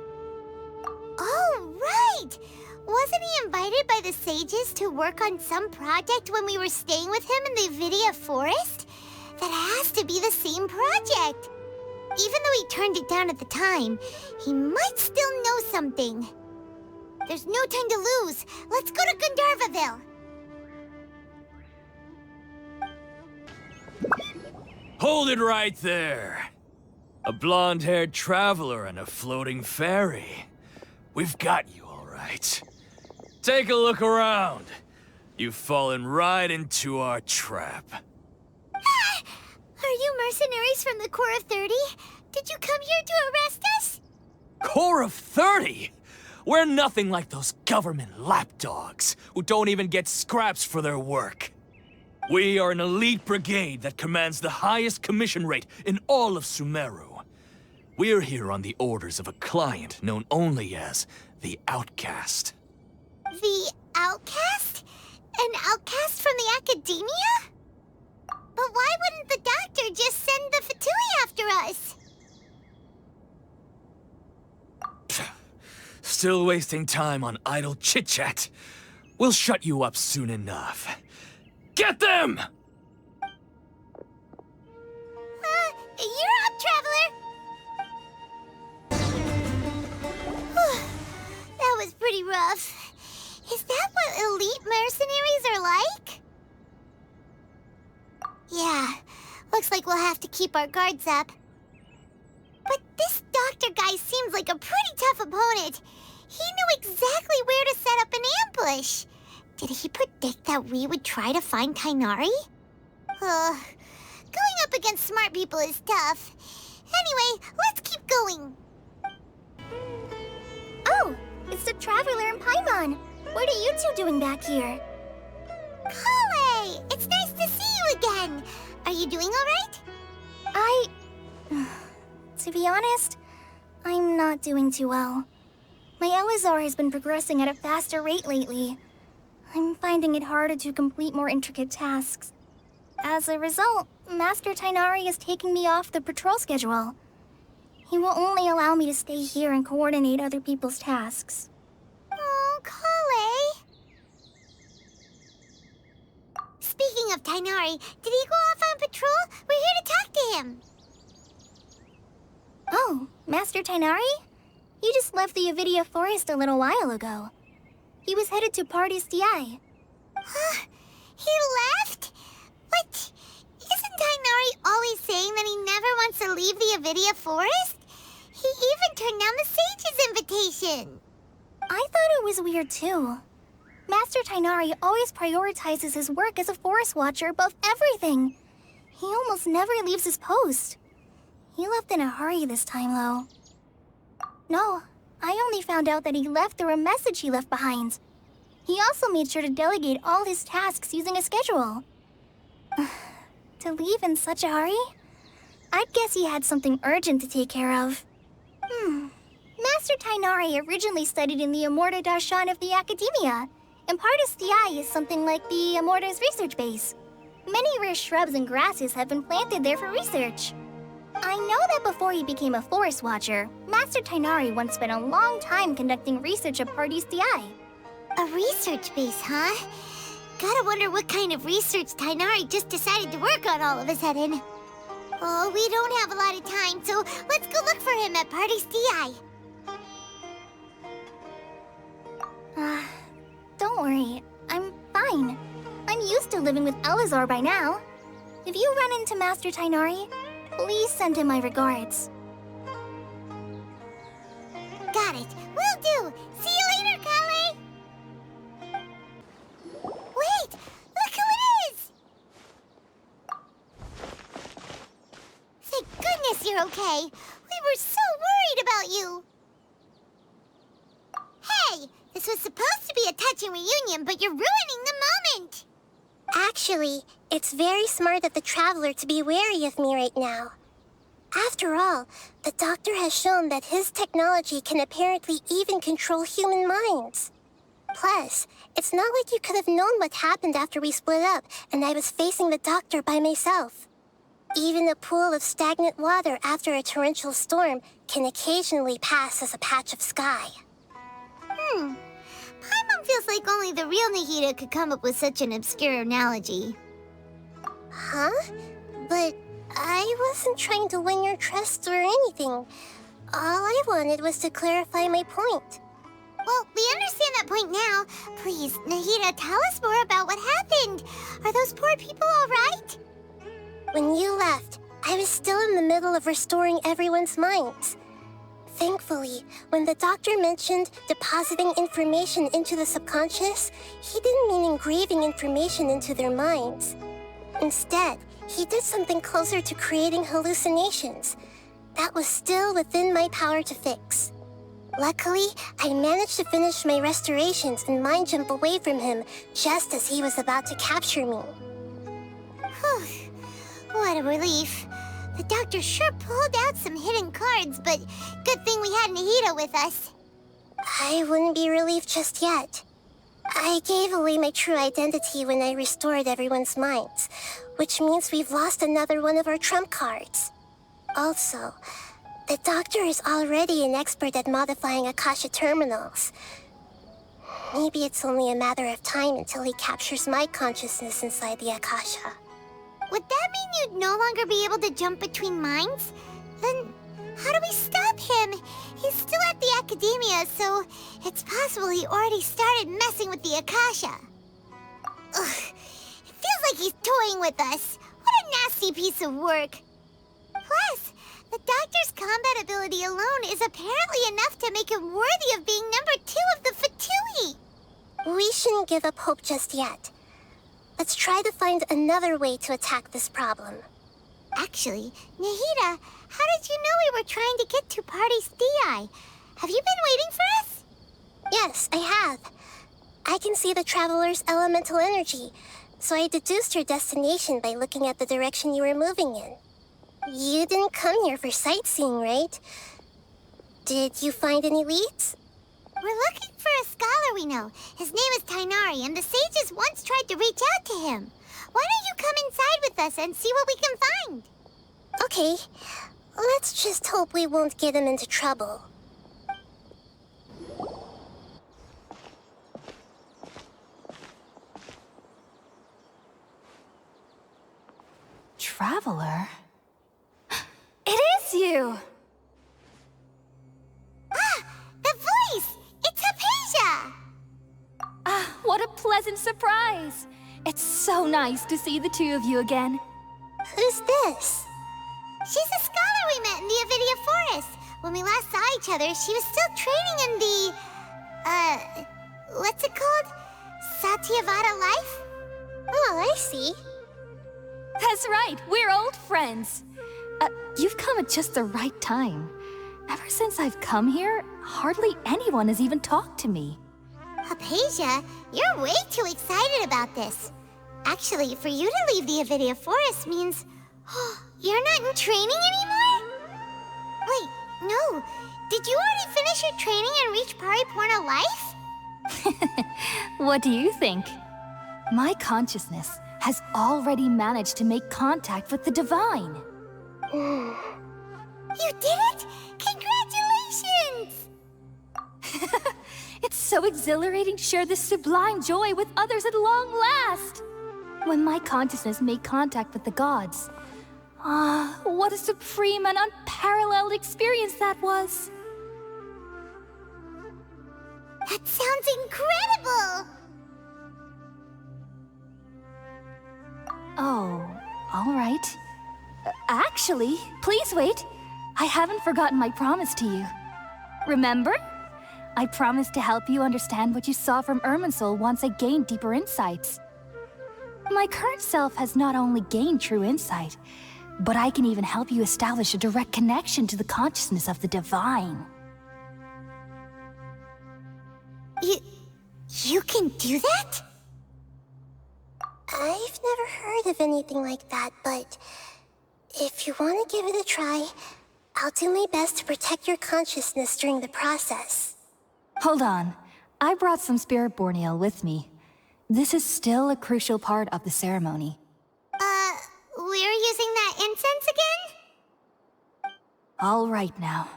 Oh, right! Wasn't he invited by the sages to work on some project when we were staying with him in the Avidia Forest? That has to be the same project. Even though he turned it down at the time, he might still know something. There's no time to lose. Let's go to Gandharvaville. Hold it right there. A blonde-haired traveler and a floating fairy. We've got you all right. Take a look around. You've fallen right into our trap. Are you mercenaries from the Corps of 30? Did you come here to arrest us? Corps of 30? We're nothing like those government lapdogs who don't even get scraps for their work. We are an elite brigade that commands the highest commission rate in all of Sumeru. We're here on the orders of a client known only as the Outcast. The Outcast? An outcast from the Academia? But why wouldn't the Doctor just send the Fatui after us? Still wasting time on idle chit-chat. We'll shut you up soon enough. Get them! You're up, Traveler! That was pretty rough. Is that what elite mercenaries are like? Yeah, looks like we'll have to keep our guards up. But this doctor guy seems like a pretty tough opponent. He knew exactly where to set up an ambush. Did he predict that we would try to find Tainari? Going up against smart people is tough. Anyway, let's keep going. Oh, it's the Traveler and Paimon. What are you two doing back here? Kale, it's nice to see you again. Are you doing all right? To be honest, I'm not doing too well. My Elazar has been progressing at a faster rate lately. I'm finding it harder to complete more intricate tasks. As a result, Master Tainari is taking me off the patrol schedule. He will only allow me to stay here and coordinate other people's tasks. Oh, Kale. Speaking of Tainari, did he go off on patrol? We're here to talk to him. Oh, Master Tainari? He just left the Avidia Forest a little while ago. He was headed to Party's DI. Huh? He left? But isn't Tainari always saying that he never wants to leave the Avidia Forest? He even turned down the Sage's invitation. I thought it was weird too. Master Tainari always prioritizes his work as a forest watcher above everything. He almost never leaves his post. He left in a hurry this time, though. No, I only found out that he left through a message he left behind. He also made sure to delegate all his tasks using a schedule. To leave in such a hurry? I guess he had something urgent to take care of. Master Tainari originally studied in the Amorta Darshan of the Academia, and Partis DI is something like the Amorta's research base. Many rare shrubs and grasses have been planted there for research. I know that before he became a forest watcher, Master Tainari once spent a long time conducting research at Partis DI. A research base, huh? Gotta wonder what kind of research Tainari just decided to work on all of a sudden. Oh, we don't have a lot of time, so let's go look for him at Party's DI. Don't worry. I'm fine. I'm used to living with Elazar by now. If you run into Master Tainari, please send him my regards. Got it. Will do. See you later, Kale. Wait! Look who it is! Thank goodness you're okay. We were so worried about you. Hey! This was supposed to be a touching reunion, but you're ruining the moment! Actually, it's very smart of the Traveler to be wary of me right now. After all, the Doctor has shown that his technology can apparently even control human minds. Plus, it's not like you could have known what happened after we split up and I was facing the Doctor by myself. Even a pool of stagnant water after a torrential storm can occasionally pass as a patch of sky. Paimon feels like only the real Nahida could come up with such an obscure analogy. Huh? But I wasn't trying to win your trust or anything. All I wanted was to clarify my point. Well, we understand that point now. Please, Nahida, tell us more about what happened. Are those poor people all right? When you left, I was still in the middle of restoring everyone's minds. Thankfully, when the Doctor mentioned depositing information into the subconscious, he didn't mean engraving information into their minds. Instead, he did something closer to creating hallucinations. That was still within my power to fix. Luckily, I managed to finish my restorations and mind jump away from him just as he was about to capture me. Whew. What a relief. The Doctor sure pulled out some hidden cards, but good thing we had Nahida with us. I wouldn't be relieved just yet. I gave away my true identity when I restored everyone's minds, which means we've lost another one of our trump cards. Also, the Doctor is already an expert at modifying Akasha terminals. Maybe it's only a matter of time until he captures my consciousness inside the Akasha. Would that mean you'd no longer be able to jump between minds? Then how do we stop him? He's still at the Academia, so it's possible he already started messing with the Akasha. Ugh, it feels like he's toying with us. What a nasty piece of work. Plus, the doctor's combat ability alone is apparently enough to make him worthy of being #2 of the Fatui. We shouldn't give up hope just yet. Let's try to find another way to attack this problem. Actually, Nahida, how did you know we were trying to get to Party's Thei? Have you been waiting for us? Yes, I have. I can see the traveler's elemental energy, so I deduced your destination by looking at the direction you were moving in. You didn't come here for sightseeing, right? Did you find any leads? We're looking for a scholar we know. His name is Tainari, and the sages once tried to reach out to him. Why don't you come inside with us and see what we can find? Okay, let's just hope we won't get him into trouble. Traveler? It is you! The voice! It's Hypatia! Ah, what a pleasant surprise! It's so nice to see the two of you again. Who's this? She's a scholar we met in the Avidia Forest. When we last saw each other, she was still training in the... what's it called? Satyavada life? Oh, I see. That's right, we're old friends. You've come at just the right time. Ever since I've come here, hardly anyone has even talked to me. Hypatia, you're way too excited about this. Actually, for you to leave the Avidia Forest means... you're not in training anymore? Wait, no. Did you already finish your training and reach Paripurna life? What do you think? My consciousness has already managed to make contact with the divine. You did it! Congratulations! It's so exhilarating to share this sublime joy with others at long last. When my consciousness made contact with the gods. Ah, what a supreme and unparalleled experience that was. That sounds incredible! Oh, all right. Actually, please wait. I haven't forgotten my promise to you. Remember? I promised to help you understand what you saw from Irminsul once I gained deeper insights. My current self has not only gained true insight, but I can even help you establish a direct connection to the consciousness of the divine. You can do that? I've never heard of anything like that, but if you want to give it a try, I'll do my best to protect your consciousness during the process. Hold on. I brought some spirit-born ale with me. This is still a crucial part of the ceremony. We're using that incense again? All right now.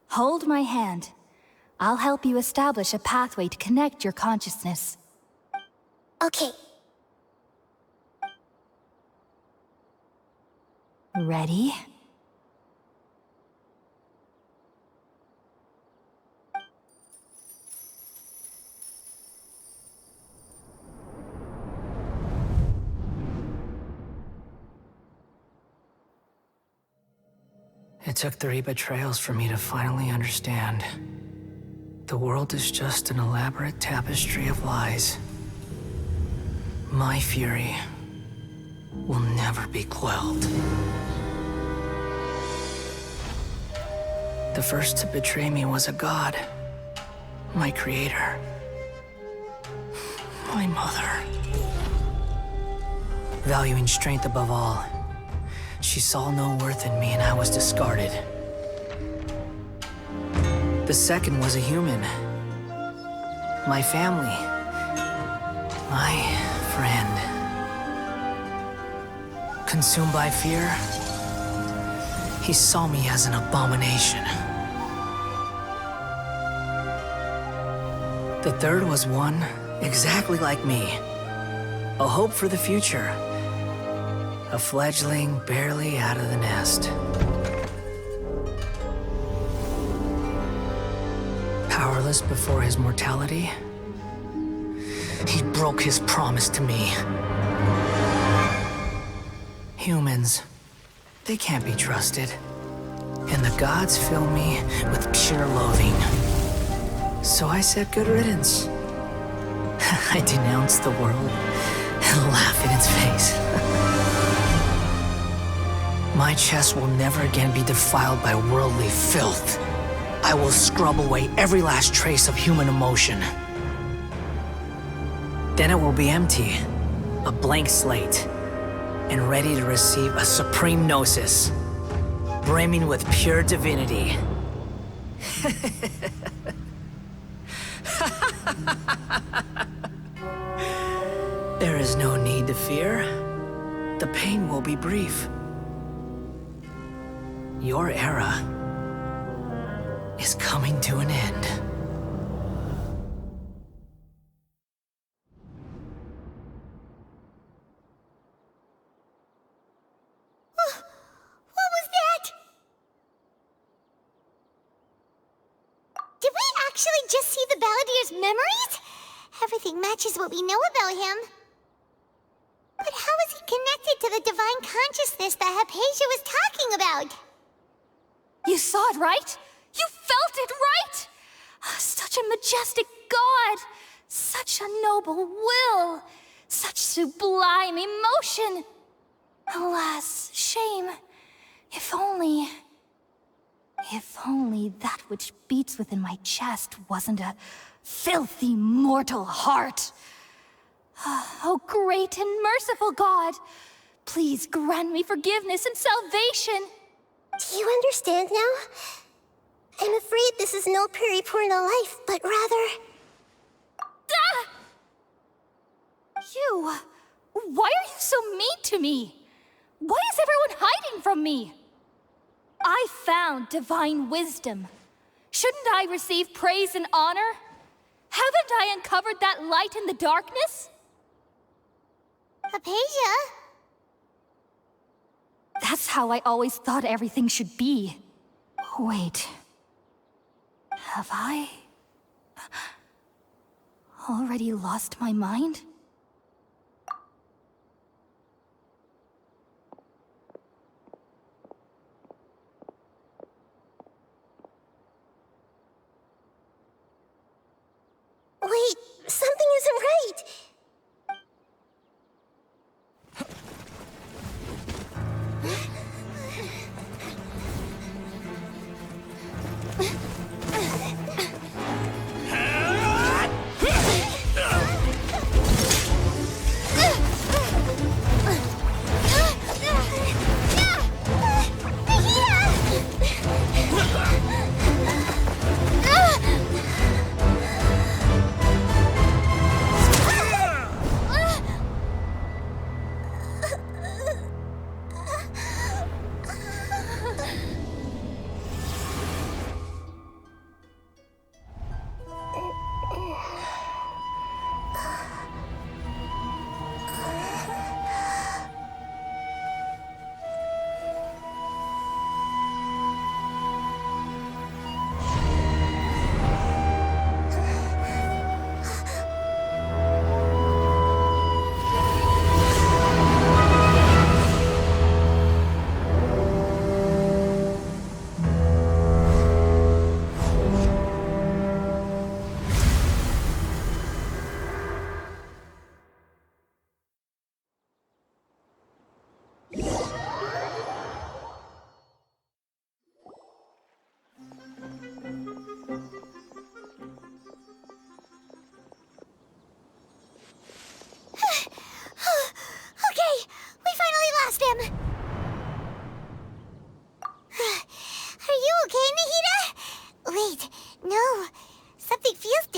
Hold my hand. I'll help you establish a pathway to connect your consciousness. Okay. Ready? It took 3 betrayals for me to finally understand. The world is just an elaborate tapestry of lies. My fury will never be quelled. The first to betray me was a god. My creator. My mother. Valuing strength above all, she saw no worth in me and I was discarded. The second was a human. My family. My friend. Consumed by fear, he saw me as an abomination. The third was one exactly like me. A hope for the future. A fledgling barely out of the nest. Powerless before his mortality, he broke his promise to me. Humans, they can't be trusted. and the gods fill me with pure loathing. So I said good riddance. I denounce the world and laugh in its face. My chest will never again be defiled by worldly filth. I will scrub away every last trace of human emotion. Then it will be empty, a blank slate, and ready to receive a supreme gnosis, brimming with pure divinity. There is no need to fear. The pain will be brief. Your era is coming to an end. What was that? Did we actually just see the Balladier's memories? Everything matches what we know about him. But how is he connected to the divine consciousness that Hypatia was talking about? You saw it, right? You felt it, right? Such a majestic god! Such a noble will! Such sublime emotion! Alas, shame. If only that which beats within my chest wasn't a filthy mortal heart. Oh, great and merciful God, please grant me forgiveness and salvation. Do you understand now? I'm afraid this is no periporno life, but rather... Ah! You... Why are you so mean to me? Why is everyone hiding from me? I found divine wisdom. Shouldn't I receive praise and honor? Haven't I uncovered that light in the darkness? Hypatia? That's how I always thought everything should be. Wait. Have I... already lost my mind? Wait, something isn't right.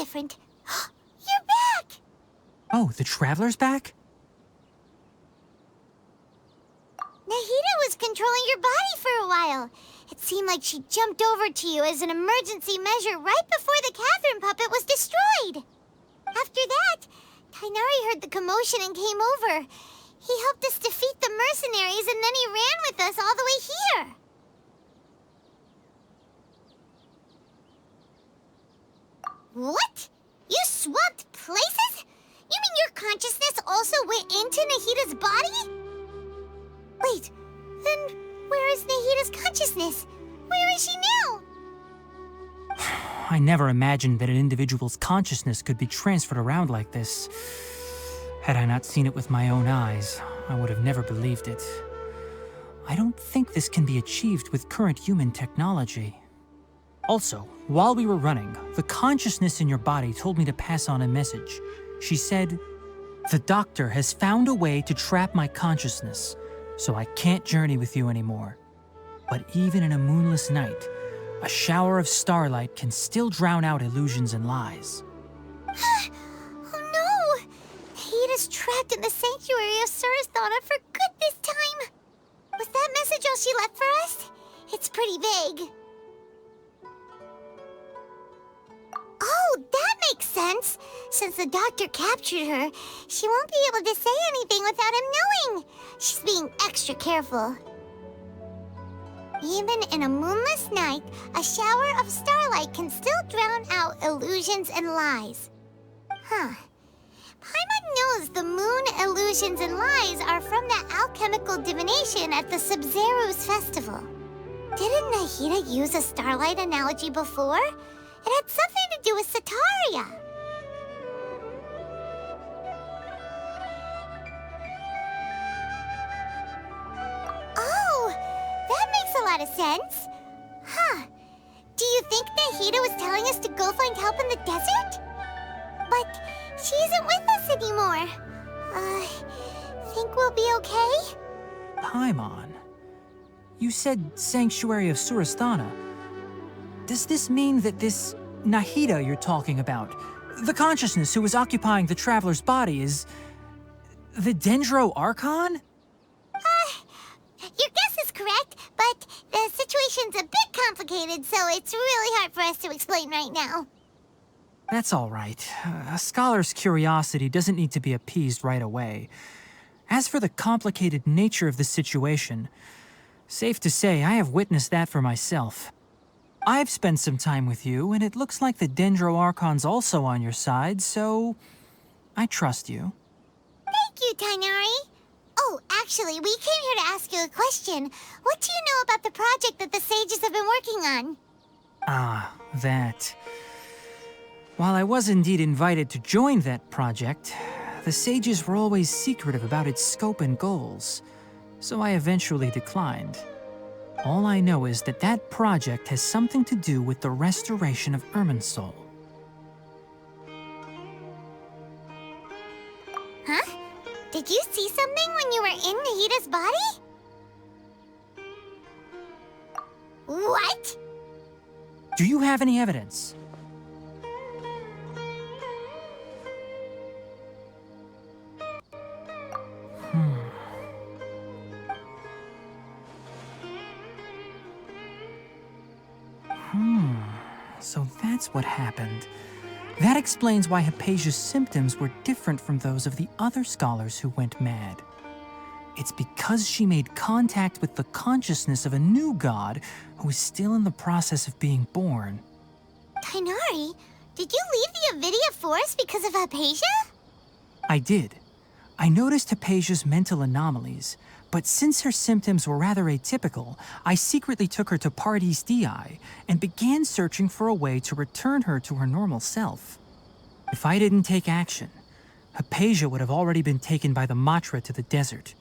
different. You're back! Oh, the Traveler's back? Nahida was controlling your body for a while. It seemed like she jumped over to you as an emergency measure right before the Catherine puppet was destroyed. After that, Tainari heard the commotion and came over. He helped us defeat the mercenaries and then he ran with us all the way here. What? You swapped places? You mean your consciousness also went into Nahida's body? Wait, then where is Nahida's consciousness? Where is she now? I never imagined that an individual's consciousness could be transferred around like this. Had I not seen it with my own eyes, I would have never believed it. I don't think this can be achieved with current human technology. Also, while we were running, the consciousness in your body told me to pass on a message. She said, "The doctor has found a way to trap my consciousness, so I can't journey with you anymore. But even in a moonless night, a shower of starlight can still drown out illusions and lies." Oh no! Nahita's trapped in the sanctuary of Surasthana for good this time. Was that message all she left for us? It's pretty vague. Oh, that makes sense. Since the doctor captured her, she won't be able to say anything without him knowing. She's being extra careful. Even in a moonless night, a shower of starlight can still drown out illusions and lies. Huh. Paimon knows the moon illusions and lies are from the alchemical divination at the Sub-Zero's festival. Didn't Nahita use a starlight analogy before? It had something to do with Sataria. Oh, that makes a lot of sense. Huh. Do you think Nahita was telling us to go find help in the desert? But she isn't with us anymore. Think we'll be okay? Paimon, you said Sanctuary of Surasthana. Does this mean that this Nahita you're talking about, the consciousness who was occupying the traveler's body, is the Dendro Archon? Your guess is correct, but the situation's a bit complicated, so it's really hard for us to explain right now. That's all right. A scholar's curiosity doesn't need to be appeased right away. As for the complicated nature of the situation, safe to say I have witnessed that for myself. I've spent some time with you, and it looks like the Dendro Archon's also on your side, so I trust you. Thank you, Tainari. Oh, actually, we came here to ask you a question. What do you know about the project that the sages have been working on? Ah, that. While I was indeed invited to join that project, the sages were always secretive about its scope and goals, so I eventually declined. All I know is that that project has something to do with the restoration of Irminsul. Huh? Did you see something when you were in Nahita's body? What? Do you have any evidence? So that's what happened. That explains why Hypatia's symptoms were different from those of the other scholars who went mad. It's because she made contact with the consciousness of a new god who is still in the process of being born. Tainari, did you leave the Avidia Forest because of Hypatia? I did. I noticed Hypatia's mental anomalies, but since her symptoms were rather atypical, I secretly took her to Pardis Dii and began searching for a way to return her to her normal self. If I didn't take action, Hypatia would have already been taken by the Matra to the desert,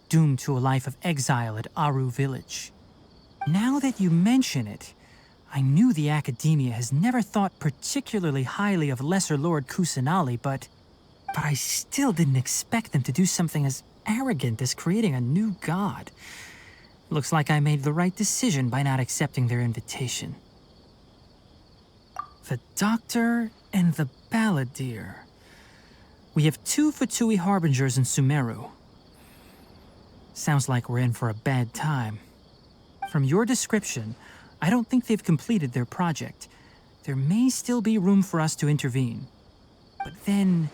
doomed to a life of exile at Aru village. Now that you mention it, I knew the Academia has never thought particularly highly of Lesser Lord Kusanali, but I still didn't expect them to do something as arrogant as creating a new god. Looks like I made the right decision by not accepting their invitation. The Doctor and the Balladeer. We have 2 Fatui Harbingers in Sumeru. Sounds like we're in for a bad time. From your description, I don't think they've completed their project. There may still be room for us to intervene. But then,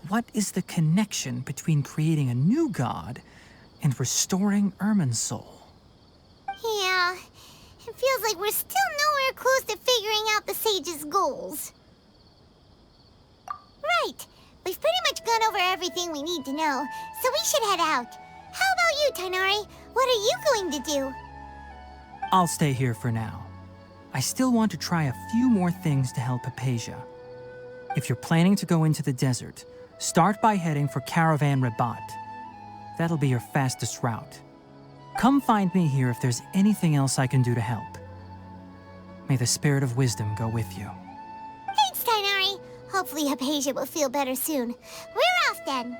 what is the connection between creating a new god and restoring Irminsul? Yeah, it feels like we're still nowhere close to figuring out the sage's goals. Right, we've pretty much gone over everything we need to know, so we should head out. How about you, Tainari? What are you going to do? I'll stay here for now. I still want to try a few more things to help Hypatia. If you're planning to go into the desert, start by heading for Caravan Rabat. That'll be your fastest route. Come find me here if there's anything else I can do to help. May the spirit of wisdom go with you. Thanks, Kainari. Hopefully Hypatia will feel better soon. We're off then.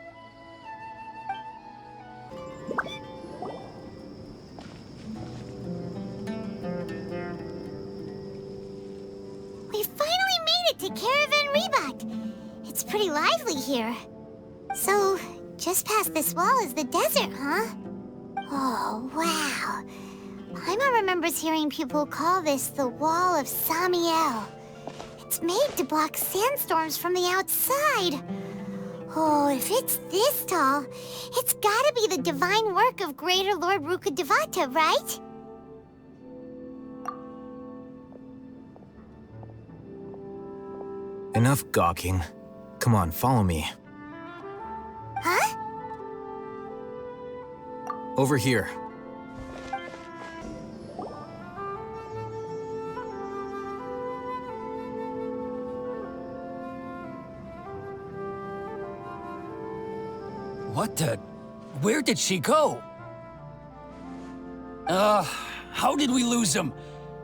We finally made it to Caravan Rebak. It's pretty lively here. So, just past this wall is the desert, huh? Oh, wow. Paimon remembers hearing people call this the Wall of Samiel. It's made to block sandstorms from the outside. Oh, if it's this tall, it's gotta be the divine work of Greater Lord Rukkhadevata, right? Enough gawking. Come on, follow me. Huh? Over here. What the? Where did she go? How did we lose them?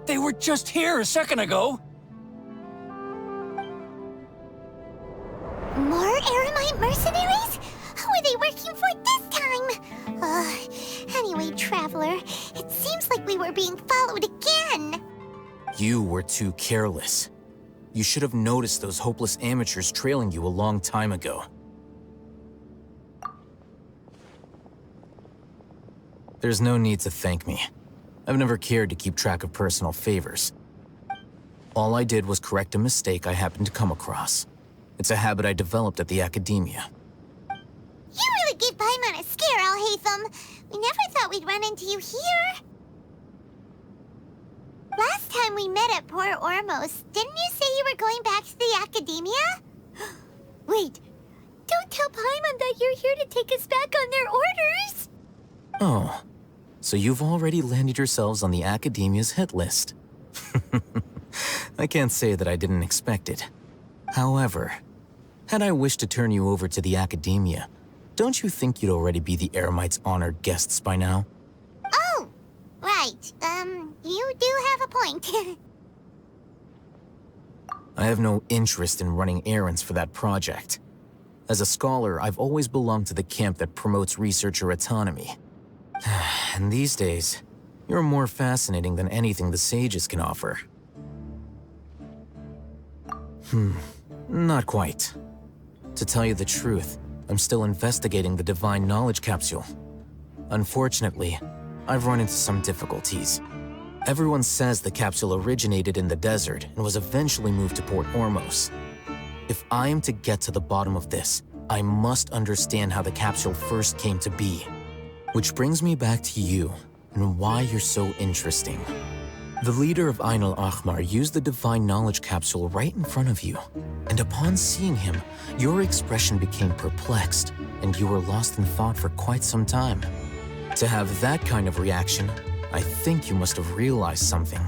They were just here a second ago. More Eremite mercenaries? Who are they working for this time? Anyway, Traveler, it seems like we were being followed again. You were too careless. You should have noticed those hopeless amateurs trailing you a long time ago. There's no need to thank me. I've never cared to keep track of personal favors. All I did was correct a mistake I happened to come across. It's a habit I developed at the Academia. You really gave Paimon a scare, Alhaitham. We never thought we'd run into you here. Last time we met at Port Ormos, didn't you say you were going back to the Academia? Wait, don't tell Paimon that you're here to take us back on their orders. Oh, so you've already landed yourselves on the Academia's hit list. I can't say that I didn't expect it. However, had I wished to turn you over to the Academia, don't you think you'd already be the Eremites' honored guests by now? Oh, right. You do have a point. I have no interest in running errands for that project. As a scholar, I've always belonged to the camp that promotes researcher autonomy. And these days, you're more fascinating than anything the sages can offer. Not quite. To tell you the truth, I'm still investigating the Divine Knowledge Capsule. Unfortunately, I've run into some difficulties. Everyone says the capsule originated in the desert and was eventually moved to Port Ormos. If I am to get to the bottom of this, I must understand how the capsule first came to be. Which brings me back to you, and why you're so interesting. The leader of Ain al-Ahmar used the Divine Knowledge Capsule right in front of you, and upon seeing him, your expression became perplexed, and you were lost in thought for quite some time. To have that kind of reaction, I think you must have realized something.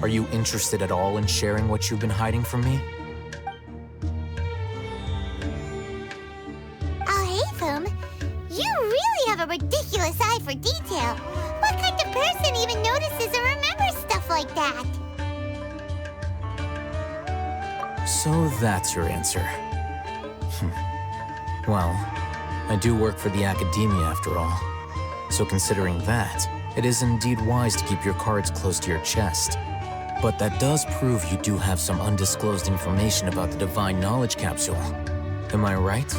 Are you interested at all in sharing what you've been hiding from me? Alhaitham, you really have a ridiculous eye for detail. What kind of person even notices or remembers stuff like that? So that's your answer. Well, I do work for the Academia after all. So considering that, it is indeed wise to keep your cards close to your chest. But that does prove you do have some undisclosed information about the Divine Knowledge Capsule. Am I right?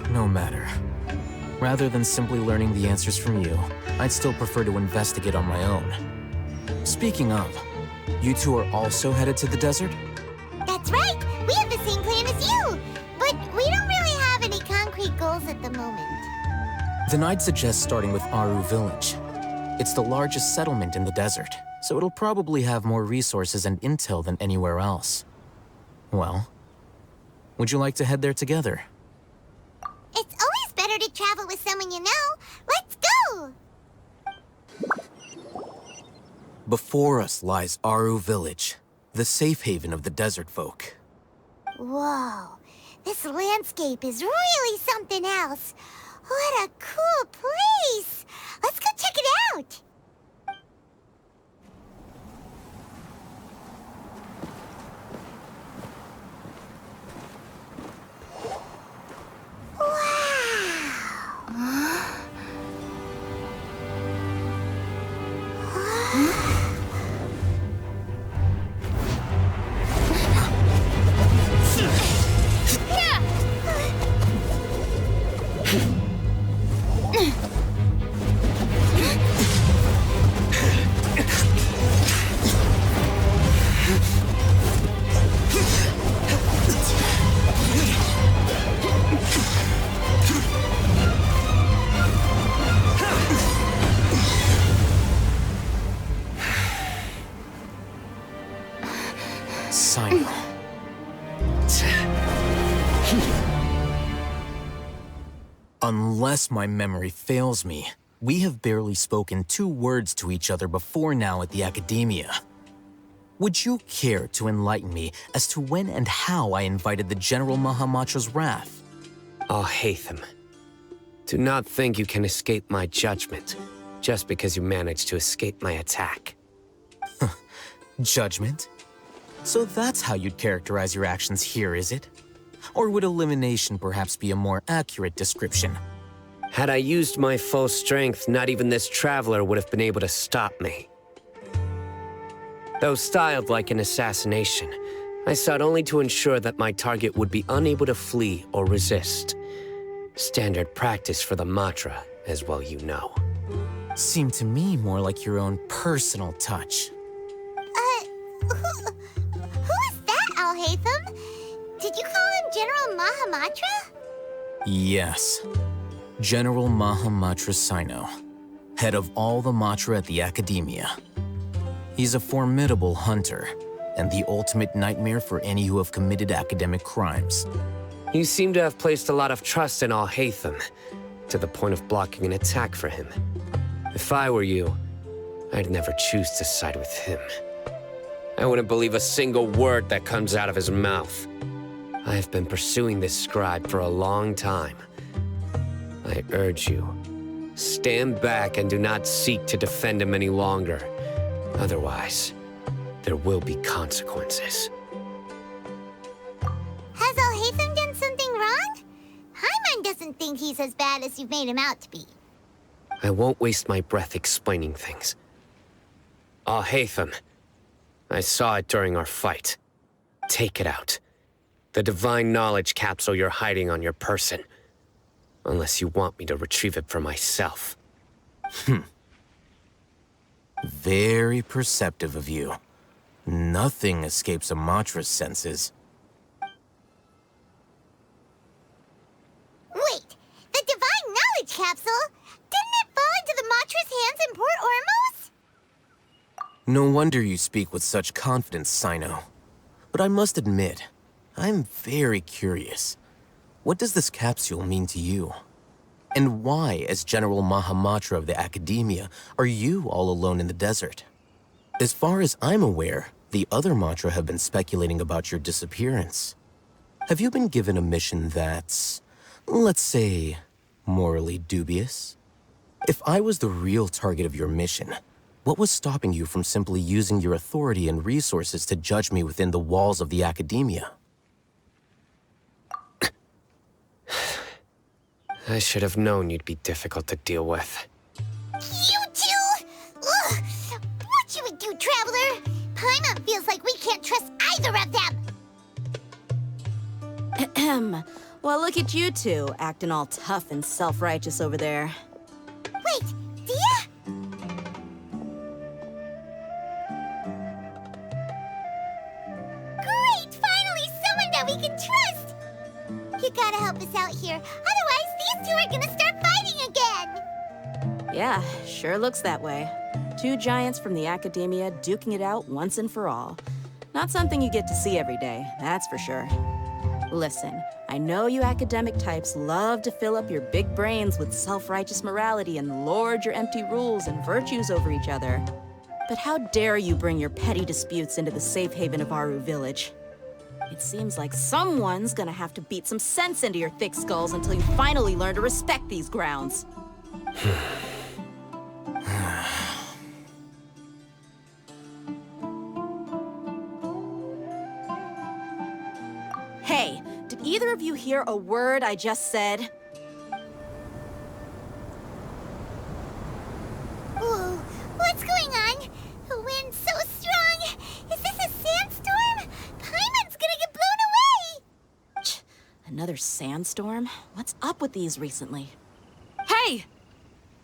No matter. Rather than simply learning the answers from you, I'd still prefer to investigate on my own. Speaking of, you two are also headed to the desert? That's right! We have the same plan as you! But we don't really have any concrete goals at the moment. Then I'd suggest starting with Aru Village. It's the largest settlement in the desert, so it'll probably have more resources and intel than anywhere else. Well, would you like to head there together? It's always better to travel with someone you know. Let's go! Before us lies Aru Village, the safe haven of the desert folk. Whoa, this landscape is really something else. What a cool place! Let's go check it out! Sino. Unless my memory fails me, we have barely spoken 2 words to each other before now at the Academia. Would you care to enlighten me as to when and how I invited the General Mahamatra's wrath? Al-Haytham, do not think you can escape my judgment just because you managed to escape my attack. Judgment? So that's how you'd characterize your actions here, is it? Or would elimination perhaps be a more accurate description? Had I used my full strength, not even this traveler would have been able to stop me. Though styled like an assassination, I sought only to ensure that my target would be unable to flee or resist. Standard practice for the Matra, as well you know. Seemed to me more like your own personal touch. Who is that, Al-Haytham? Did you call him General Mahamatra? Yes. General Mahamatra Sino, head of all the Matra at the Academia. He's a formidable hunter, and the ultimate nightmare for any who have committed academic crimes. You seem to have placed a lot of trust in Al-Haytham, to the point of blocking an attack for him. If I were you, I'd never choose to side with him. I wouldn't believe a single word that comes out of his mouth. I have been pursuing this scribe for a long time. I urge you, stand back and do not seek to defend him any longer. Otherwise, there will be consequences. Has Al-Haytham done something wrong? Paimon doesn't think he's as bad as you've made him out to be. I won't waste my breath explaining things. Al-Haytham, I saw it during our fight. Take it out. The divine knowledge capsule you're hiding on your person. Unless you want me to retrieve it for myself. Very perceptive of you. Nothing escapes a Matra's senses. Wait, the divine knowledge capsule? Didn't it fall into the Matra's hands in Port Ormos? No wonder you speak with such confidence, Sino. But I must admit, I'm very curious. What does this capsule mean to you? And why, as General Mahamatra of the Academia, are you all alone in the desert? As far as I'm aware, the other Matra have been speculating about your disappearance. Have you been given a mission that's, let's say, morally dubious? If I was the real target of your mission, what was stopping you from simply using your authority and resources to judge me within the walls of the Academia? I should have known you'd be difficult to deal with. You two? Ugh! What should we do, Traveler? Paimon feels like we can't trust either of them. Well, look at you two, acting all tough and self-righteous over there. Wait, Dia? Great! Finally, someone that we can trust! You gotta help us out here, otherwise these two are gonna start fighting again! Yeah, sure looks that way. 2 giants from the Academia duking it out once and for all. Not something you get to see every day, that's for sure. Listen, I know you academic types love to fill up your big brains with self-righteous morality and lord your empty rules and virtues over each other. But how dare you bring your petty disputes into the safe haven of Aru Village? It seems like someone's gonna have to beat some sense into your thick skulls until you finally learn to respect these grounds. Hey, did either of you hear a word I just said? Whoa, what's going on? The wind's so strong. Is this a sandstorm? Paimon's gonna get blown away. Another sandstorm? What's up with these recently? Hey!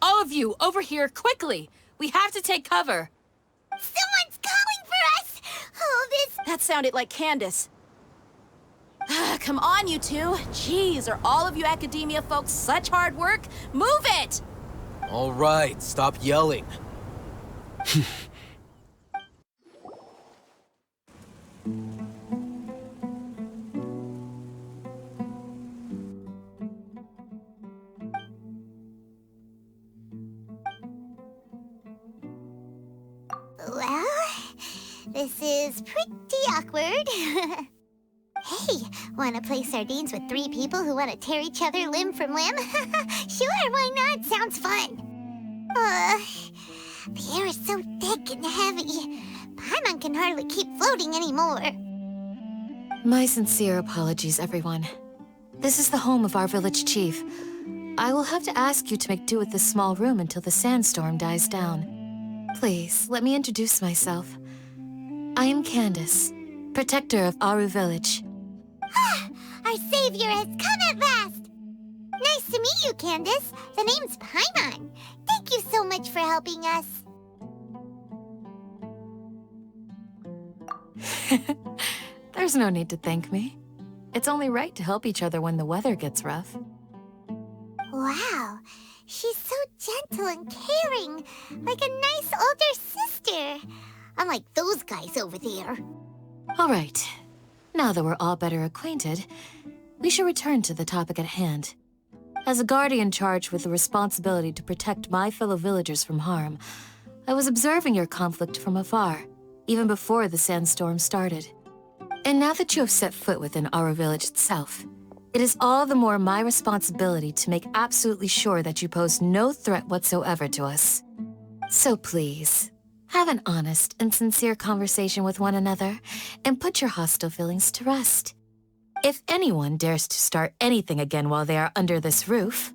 All of you, over here, quickly! We have to take cover! Someone's calling for us! Oh, this... That sounded like Candace. Come on, you two. Jeez, are all of you academia folks such hard work? Move it! All right, stop yelling. Well, this is pretty awkward. Hey, wanna play sardines with 3 people who want to tear each other limb from limb? Sure, why not? Sounds fun. The air is so thick and heavy. Paimon can hardly keep floating anymore. My sincere apologies, everyone. This is the home of our village chief. I will have to ask you to make do with this small room until the sandstorm dies down. Please, let me introduce myself. I am Candace, protector of Aru Village. Our savior has come at last! Nice to meet you, Candace. The name's Paimon. Thank you so much for helping us. There's no need to thank me. It's only right to help each other when the weather gets rough. Wow, she's so gentle and caring, like a nice older sister. Unlike those guys over there. All right. Now that we're all better acquainted, we should return to the topic at hand. As a guardian charged with the responsibility to protect my fellow villagers from harm, I was observing your conflict from afar, even before the sandstorm started. And now that you have set foot within Aru Village itself, it is all the more my responsibility to make absolutely sure that you pose no threat whatsoever to us. So please, have an honest and sincere conversation with one another, and put your hostile feelings to rest. If anyone dares to start anything again while they are under this roof,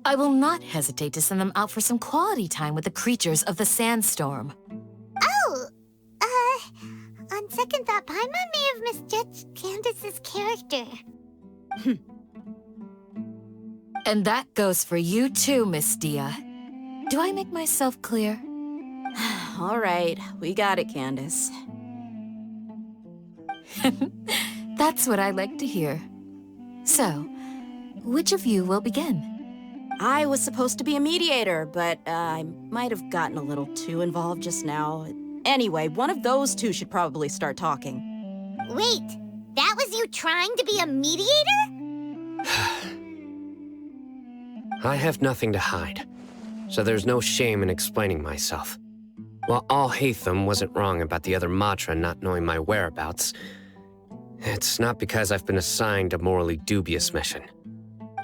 I will not hesitate to send them out for some quality time with the creatures of the sandstorm. Oh, on second thought, Paimon may have misjudged Candace's character. And that goes for you too, Miss Dia. Do I make myself clear? All right, we got it, Candace. That's what I like to hear. So, which of you will begin? I was supposed to be a mediator, but I might have gotten a little too involved just now. Anyway, one of those two should probably start talking. Wait, that was you trying to be a mediator? I have nothing to hide, so there's no shame in explaining myself. While Alhaitham wasn't wrong about the other Matra not knowing my whereabouts, it's not because I've been assigned a morally dubious mission.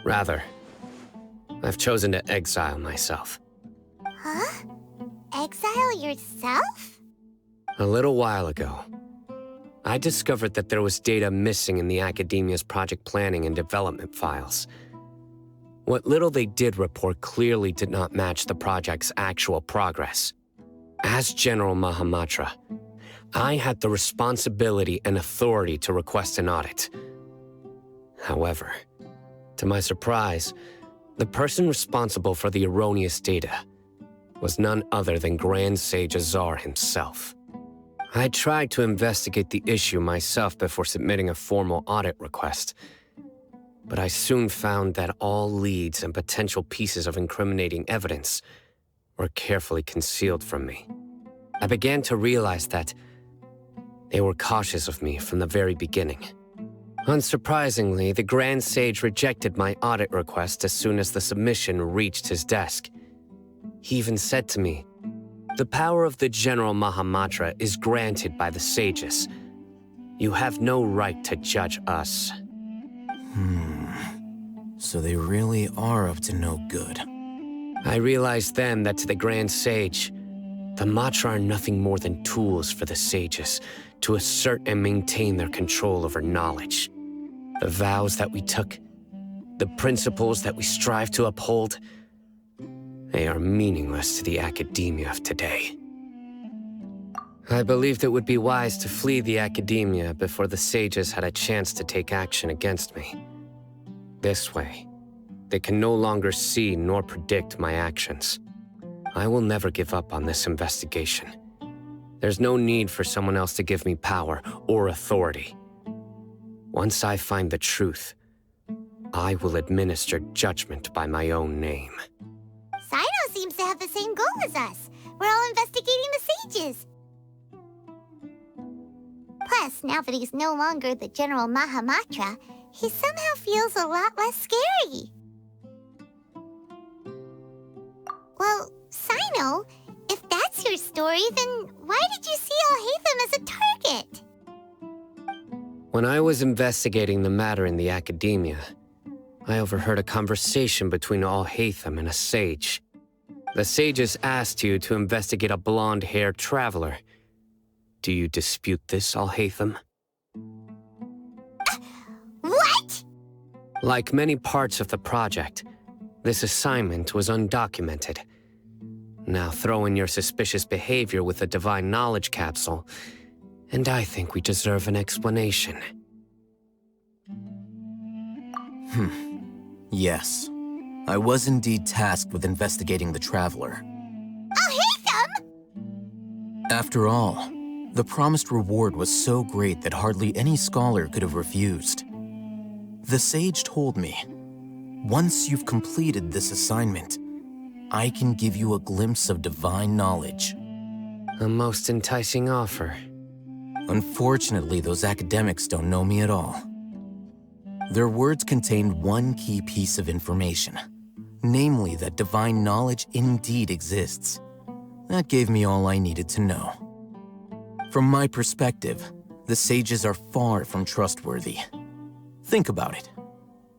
Rather, I've chosen to exile myself. Huh? Exile yourself? A little while ago, I discovered that there was data missing in the Academia's project planning and development files. What little they did report clearly did not match the project's actual progress. As General Mahamatra, I had the responsibility and authority to request an audit. However, to my surprise, the person responsible for the erroneous data was none other than Grand Sage Azar himself. I tried to investigate the issue myself before submitting a formal audit request, but I soon found that all leads and potential pieces of incriminating evidence were carefully concealed from me. I began to realize that they were cautious of me from the very beginning. Unsurprisingly, the Grand Sage rejected my audit request as soon as the submission reached his desk. He even said to me, The power of the General Mahamatra is granted by the sages. You have no right to judge us. So they really are up to no good. I realized then that to the Grand Sage, the Matra are nothing more than tools for the sages to assert and maintain their control over knowledge. The vows that we took, the principles that we strive to uphold, they are meaningless to the academia of today. I believed it would be wise to flee the academia before the sages had a chance to take action against me. This way, they can no longer see nor predict my actions. I will never give up on this investigation. There's no need for someone else to give me power or authority. Once I find the truth, I will administer judgment by my own name. Sino seems to have the same goal as us. We're all investigating the sages. Plus, now that he's no longer the General Mahamatra, he somehow feels a lot less scary. Well, Sino, if that's your story, then why did you see Alhaitham as a target? When I was investigating the matter in the academia, I overheard a conversation between Alhaitham and a sage. The sages asked you to investigate a blonde-haired traveler. Do you dispute this, Alhaitham? What? Like many parts of the project, this assignment was undocumented. Now throw in your suspicious behavior with the Divine Knowledge Capsule, and I think we deserve an explanation. Yes. I was indeed tasked with investigating the Traveler. Alhaitham! After all, the promised reward was so great that hardly any scholar could have refused. The sage told me, once you've completed this assignment, I can give you a glimpse of divine knowledge. A most enticing offer. Unfortunately, those academics don't know me at all. Their words contained one key piece of information, namely that divine knowledge indeed exists. That gave me all I needed to know. From my perspective, the sages are far from trustworthy. Think about it.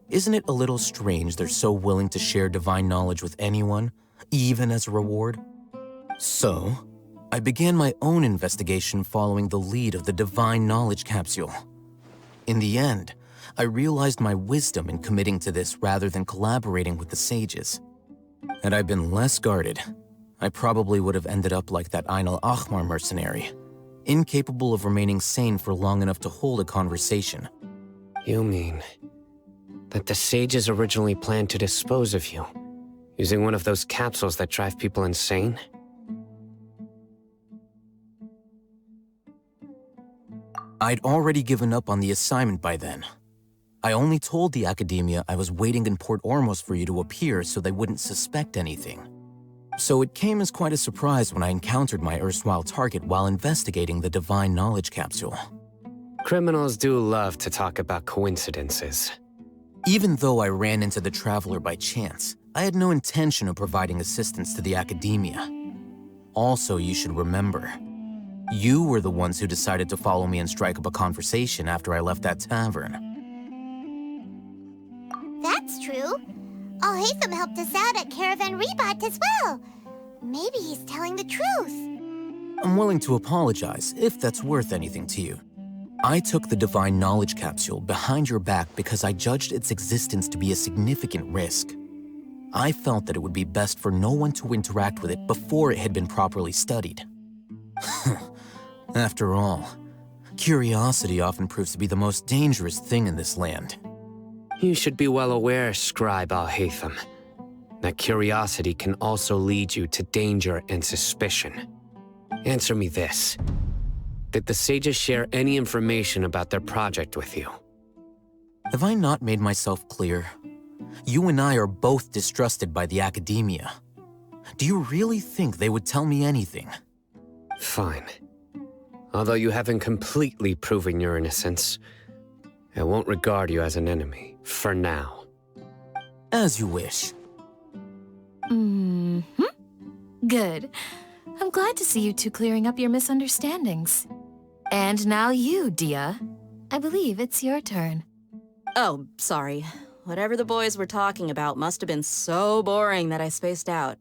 Isn't it a little strange they're so willing to share divine knowledge with anyone, even as a reward? So, I began my own investigation following the lead of the Divine Knowledge Capsule. In the end, I realized my wisdom in committing to this rather than collaborating with the sages. Had I been less guarded, I probably would have ended up like that Ain al-Ahmar mercenary, incapable of remaining sane for long enough to hold a conversation. You mean that the sages originally planned to dispose of you, using one of those capsules that drive people insane? I'd already given up on the assignment by then. I only told the academia I was waiting in Port Ormos for you to appear so they wouldn't suspect anything. So it came as quite a surprise when I encountered my erstwhile target while investigating the Divine Knowledge Capsule. Criminals do love to talk about coincidences. Even though I ran into the Traveler by chance, I had no intention of providing assistance to the academia. Also, you should remember, you were the ones who decided to follow me and strike up a conversation after I left that tavern. That's true. Alhaitham helped us out at Caravan Rebat as well. Maybe he's telling the truth. I'm willing to apologize if that's worth anything to you. I took the Divine Knowledge Capsule behind your back because I judged its existence to be a significant risk. I felt that it would be best for no one to interact with it before it had been properly studied. After all, curiosity often proves to be the most dangerous thing in this land. You should be well aware, Scribe Alhaitham, that curiosity can also lead you to danger and suspicion. Answer me this. Did the sages share any information about their project with you? Have I not made myself clear? You and I are both distrusted by the academia. Do you really think they would tell me anything? Fine. Although you haven't completely proven your innocence, I won't regard you as an enemy, for now. As you wish. Good. I'm glad to see you two clearing up your misunderstandings. And now you, Dia. I believe it's your turn. Oh, sorry. Whatever the boys were talking about must have been so boring that I spaced out.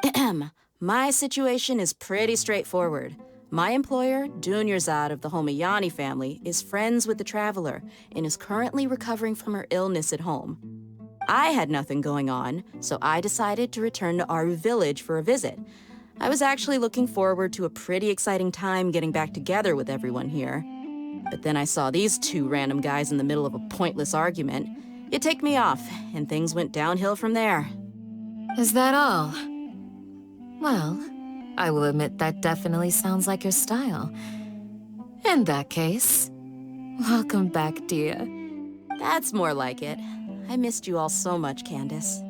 Ahem. My situation is pretty straightforward. My employer, Dunyarzad of the Homayani family, is friends with the Traveler and is currently recovering from her illness at home. I had nothing going on, so I decided to return to Aru Village for a visit. I was actually looking forward to a pretty exciting time getting back together with everyone here. But then I saw these two random guys in the middle of a pointless argument. It ticked me off, and things went downhill from there. Is that all? Well, I will admit that definitely sounds like your style. In that case, welcome back, Dia. That's more like it. I missed you all so much, Candace.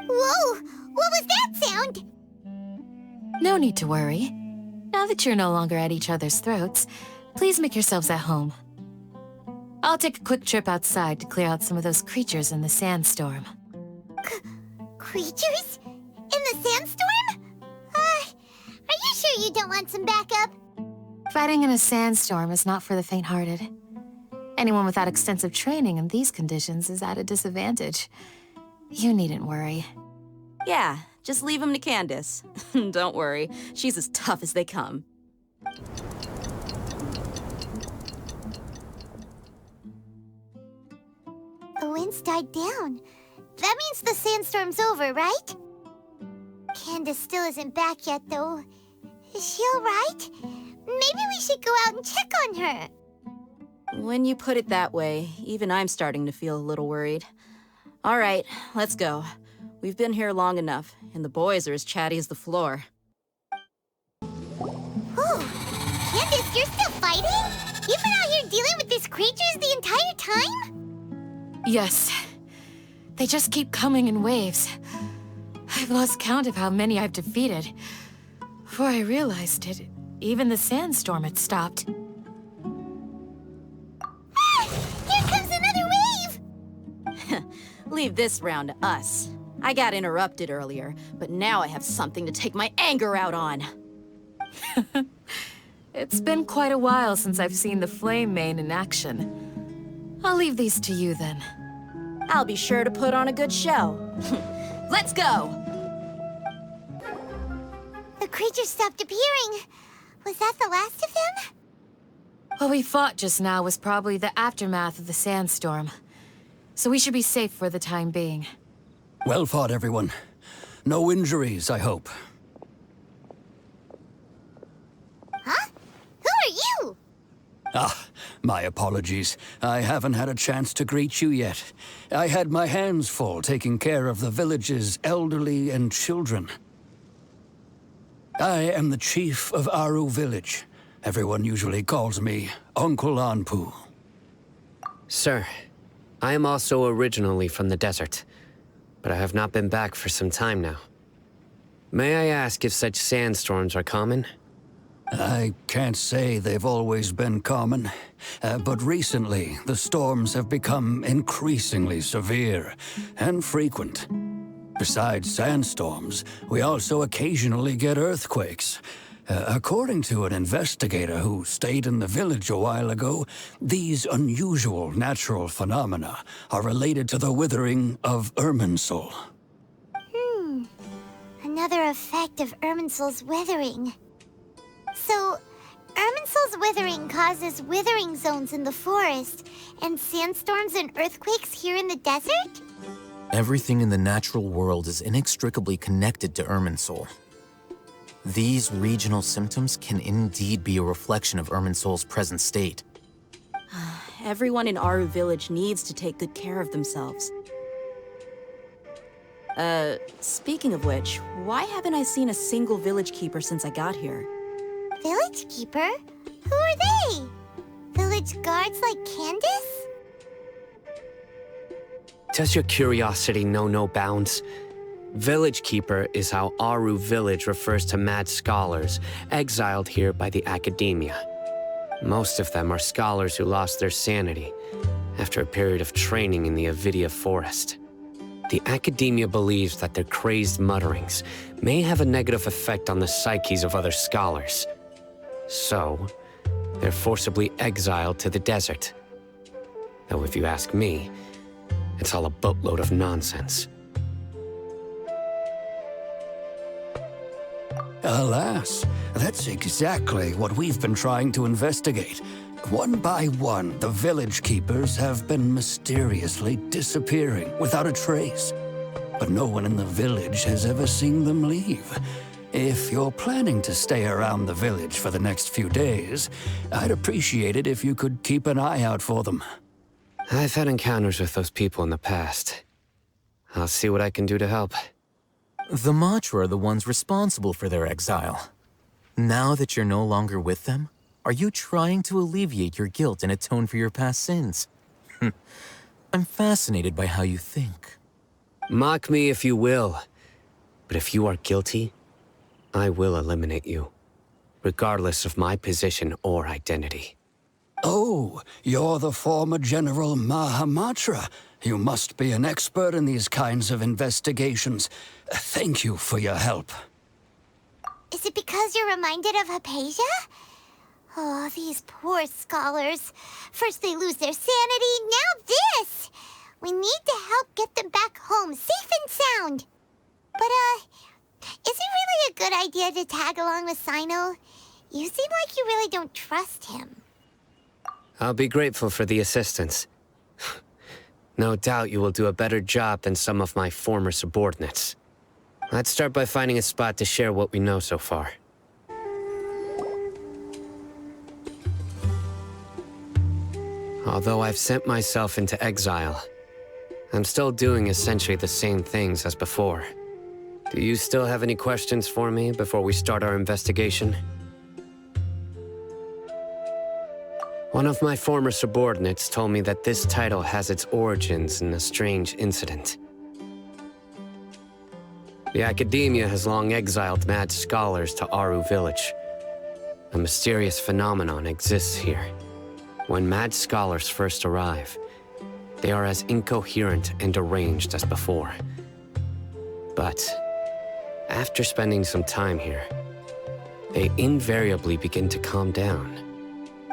Whoa! What was that sound? No need to worry. Now that you're no longer at each other's throats, please make yourselves at home. I'll take a quick trip outside to clear out some of those creatures in the sandstorm. Creatures? In the sandstorm? Are you sure you don't want some backup? Fighting in a sandstorm is not for the faint-hearted. Anyone without extensive training in these conditions is at a disadvantage. You needn't worry. Yeah, just leave him to Candace. Don't worry, she's as tough as they come. The winds died down. That means the sandstorm's over, right? Candace still isn't back yet, though. Is she alright? Maybe we should go out and check on her. When you put it that way, even I'm starting to feel a little worried. All right, let's go. We've been here long enough, and the boys are as chatty as the floor. Oh, Candace, you're still fighting? You've been out here dealing with these creatures the entire time? Yes. They just keep coming in waves. I've lost count of how many I've defeated. Before I realized it, even the sandstorm had stopped. Ah! Here comes another wave! Leave this round to us. I got interrupted earlier, but now I have something to take my anger out on. It's been quite a while since I've seen the Flame Mane in action. I'll leave these to you then. I'll be sure to put on a good show. Let's go! The creatures stopped appearing. Was that the last of them? What we fought just now was probably the aftermath of the sandstorm. So we should be safe for the time being. Well fought, everyone. No injuries, I hope. Huh? Who are you? Ah, my apologies. I haven't had a chance to greet you yet. I had my hands full taking care of the village's elderly and children. I am the chief of Aru Village. Everyone usually calls me Uncle Anpu. Sir, I am also originally from the desert, but I have not been back for some time now. May I ask if such sandstorms are common? I can't say they've always been common, but recently the storms have become increasingly severe and frequent. Besides sandstorms, we also occasionally get earthquakes. According to an investigator who stayed in the village a while ago, these unusual natural phenomena are related to the withering of Irminsul. Another effect of Irminsul's withering. So, Irminsul's withering causes withering zones in the forest, and sandstorms and earthquakes here in the desert? Everything in the natural world is inextricably connected to Irminsul. These regional symptoms can indeed be a reflection of Irminsul's present state. Everyone in Aru Village needs to take good care of themselves. Speaking of which, why haven't I seen a single village keeper since I got here? Village keeper? Who are they? Village guards like Candace? Does your curiosity know no bounds? Village Keeper is how Aru Village refers to mad scholars exiled here by the academia. Most of them are scholars who lost their sanity after a period of training in the Avidia forest. The Academia believes that their crazed mutterings may have a negative effect on the psyches of other scholars. So, they're forcibly exiled to the desert. Though if you ask me, it's all a boatload of nonsense. Alas, that's exactly what we've been trying to investigate. One by one, the village keepers have been mysteriously disappearing without a trace. But no one in the village has ever seen them leave. If you're planning to stay around the village for the next few days, I'd appreciate it if you could keep an eye out for them. I've had encounters with those people in the past. I'll see what I can do to help. The Matra are the ones responsible for their exile. Now that you're no longer with them, are you trying to alleviate your guilt and atone for your past sins? I'm fascinated by how you think. Mock me if you will, but if you are guilty, I will eliminate you, regardless of my position or identity. Oh, you're the former General Mahamatra. You must be an expert in these kinds of investigations. Thank you for your help. Is it because you're reminded of Hypatia? Oh, these poor scholars. First they lose their sanity, now this! We need to help get them back home, safe and sound. But, is it really a good idea to tag along with Sino? You seem like you really don't trust him. I'll be grateful for the assistance. No doubt you will do a better job than some of my former subordinates. Let's start by finding a spot to share what we know so far. Although I've sent myself into exile, I'm still doing essentially the same things as before. Do you still have any questions for me before we start our investigation? One of my former subordinates told me that this title has its origins in a strange incident. The Academia has long exiled mad scholars to Aru Village. A mysterious phenomenon exists here. When mad scholars first arrive, they are as incoherent and deranged as before. But after spending some time here, they invariably begin to calm down.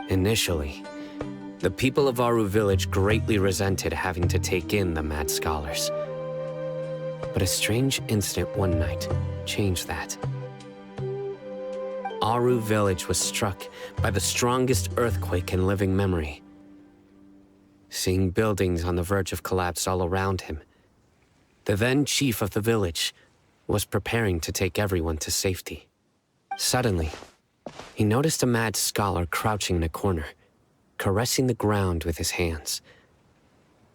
Initially, the people of Aru Village greatly resented having to take in the mad scholars. But a strange incident one night changed that. Aru Village was struck by the strongest earthquake in living memory. Seeing buildings on the verge of collapse all around him, the then chief of the village was preparing to take everyone to safety. Suddenly, he noticed a mad scholar crouching in a corner, caressing the ground with his hands.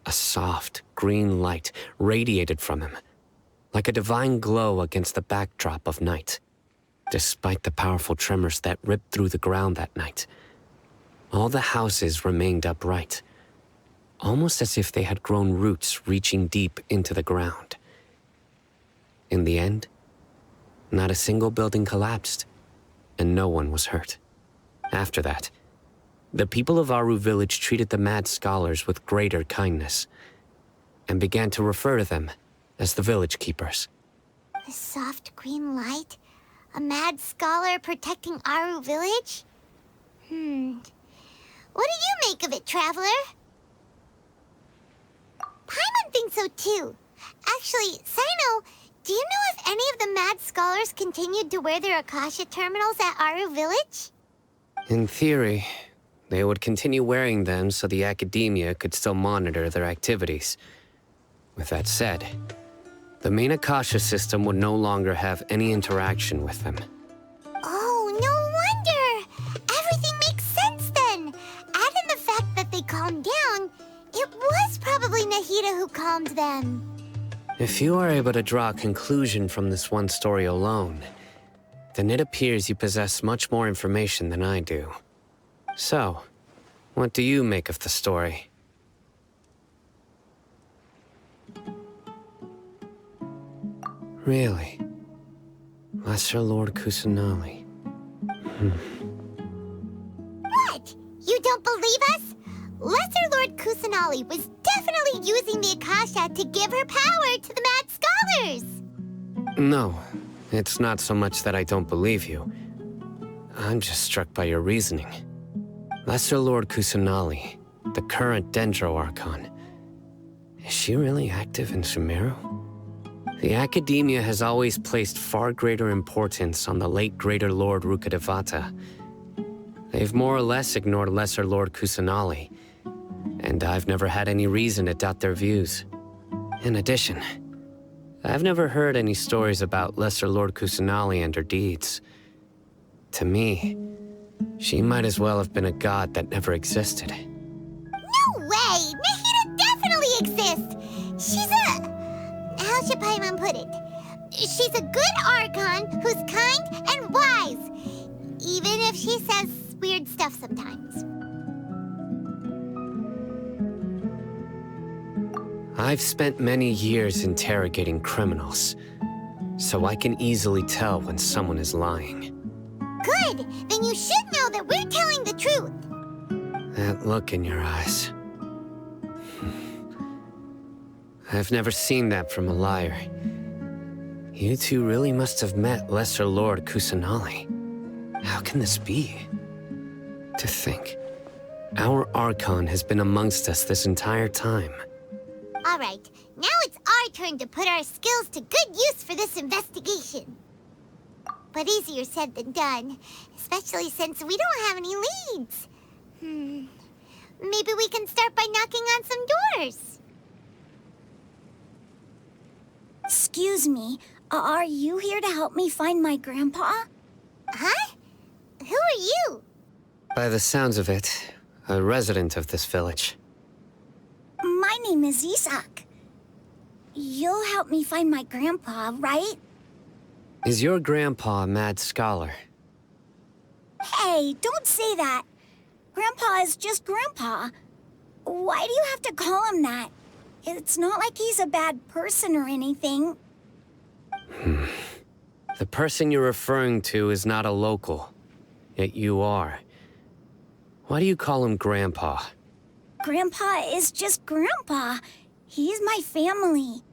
A soft, green light radiated from him, like a divine glow against the backdrop of night. Despite the powerful tremors that ripped through the ground that night, all the houses remained upright, almost as if they had grown roots reaching deep into the ground. In the end, not a single building collapsed, and no one was hurt. After that, the people of Aru Village treated the mad scholars with greater kindness, and began to refer to them as the village keepers. The soft green light? A mad scholar protecting Aru Village? What do you make of it, Traveler? Paimon thinks so too. Actually, Sino, do you know if any of the mad scholars continued to wear their Akasha terminals at Aru Village? In theory, they would continue wearing them so the Academia could still monitor their activities. With that said, the main Akasha system would no longer have any interaction with them. Oh, no wonder! Everything makes sense then! Add in the fact that they calmed down, it was probably Nahida who calmed them. If you are able to draw a conclusion from this one story alone, then it appears you possess much more information than I do. So, what do you make of the story? Really? Lesser Lord Kusanali. What? You don't believe us? Lesser Lord Kusanali was definitely using the Akasha to give her power to the Mad Scholars. No, it's not so much that I don't believe you. I'm just struck by your reasoning. Lesser Lord Kusanali, the current Dendro Archon. Is she really active in Sumeru? The Academia has always placed far greater importance on the late Greater Lord Rukkhadevata. They've more or less ignored Lesser Lord Kusanali, and I've never had any reason to doubt their views. In addition, I've never heard any stories about Lesser Lord Kusanali and her deeds. To me, she might as well have been a god that never existed. No way! Nahida definitely exists! She's how should Paimon put it? She's a good Archon who's kind and wise, even if she says weird stuff sometimes. I've spent many years interrogating criminals, so I can easily tell when someone is lying. Good! Then you should know that we're telling the truth. That look in your eyes. I've never seen that from a liar. You two really must have met Lesser Lord Kusanali. How can this be? To think, our Archon has been amongst us this entire time. All right, now it's our turn to put our skills to good use for this investigation. But easier said than done, especially since we don't have any leads. Maybe we can start by knocking on some doors. Excuse me, are you here to help me find my grandpa? Huh? Who are you? By the sounds of it, a resident of this village. My name is Isak. You'll help me find my grandpa, right? Is your grandpa a mad scholar? Hey, don't say that. Grandpa is just Grandpa. Why do you have to call him that? It's not like he's a bad person or anything. The person you're referring to is not a local, yet you are. Why do you call him Grandpa? Grandpa is just Grandpa. He's my family.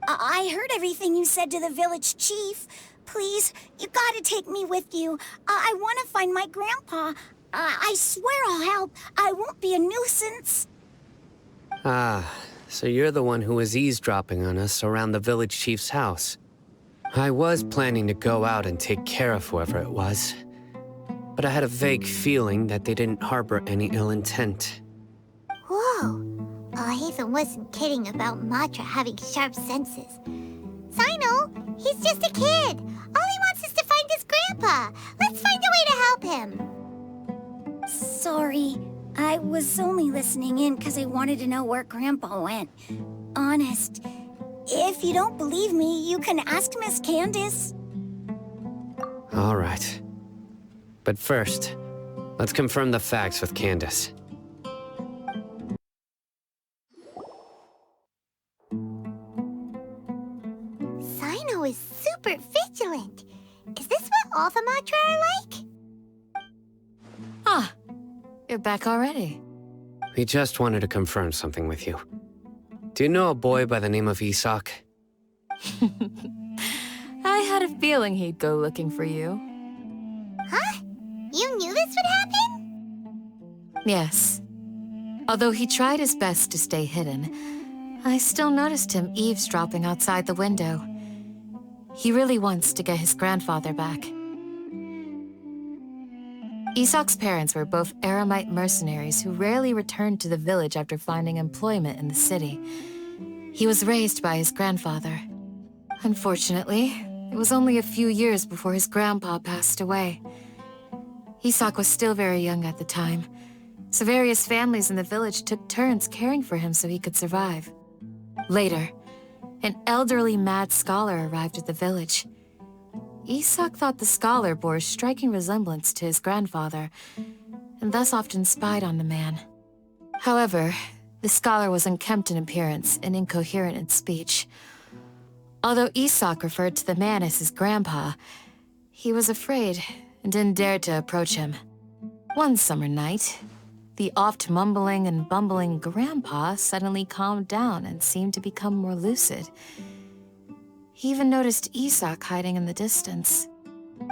I heard everything you said to the village chief. Please, you gotta take me with you. I want to find my grandpa. I swear I'll help. I won't be a nuisance. Ah, so you're the one who was eavesdropping on us around the village chief's house. I was planning to go out and take care of whoever it was, but I had a vague feeling that they didn't harbor any ill intent. Whoa. Hatham wasn't kidding about Matra having sharp senses. Sino, he's just a kid. All he wants is to find his grandpa. Let's find a way to help him. Sorry. I was only listening in because I wanted to know where Grandpa went. Honest. If you don't believe me, you can ask Miss Candace. All right. But first, let's confirm the facts with Candace. Sino is super vigilant. Is this what all the Matra are like? Ah, you're back already. We just wanted to confirm something with you. Do you know a boy by the name of Isak? I had a feeling he'd go looking for you. Huh? You knew this would happen? Yes. Although he tried his best to stay hidden, I still noticed him eavesdropping outside the window. He really wants to get his grandfather back. Isak's parents were both Aramite mercenaries who rarely returned to the village after finding employment in the city. He was raised by his grandfather. Unfortunately, it was only a few years before his grandpa passed away. Isak was still very young at the time, so various families in the village took turns caring for him so he could survive. Later, an elderly mad scholar arrived at the village. Isak thought the scholar bore a striking resemblance to his grandfather, and thus often spied on the man. However, the scholar was unkempt in appearance and incoherent in speech. Although Isak referred to the man as his grandpa, he was afraid and didn't dare to approach him. One summer night, The oft mumbling and bumbling Grandpa suddenly calmed down and seemed to become more lucid. He even noticed Isak hiding in the distance.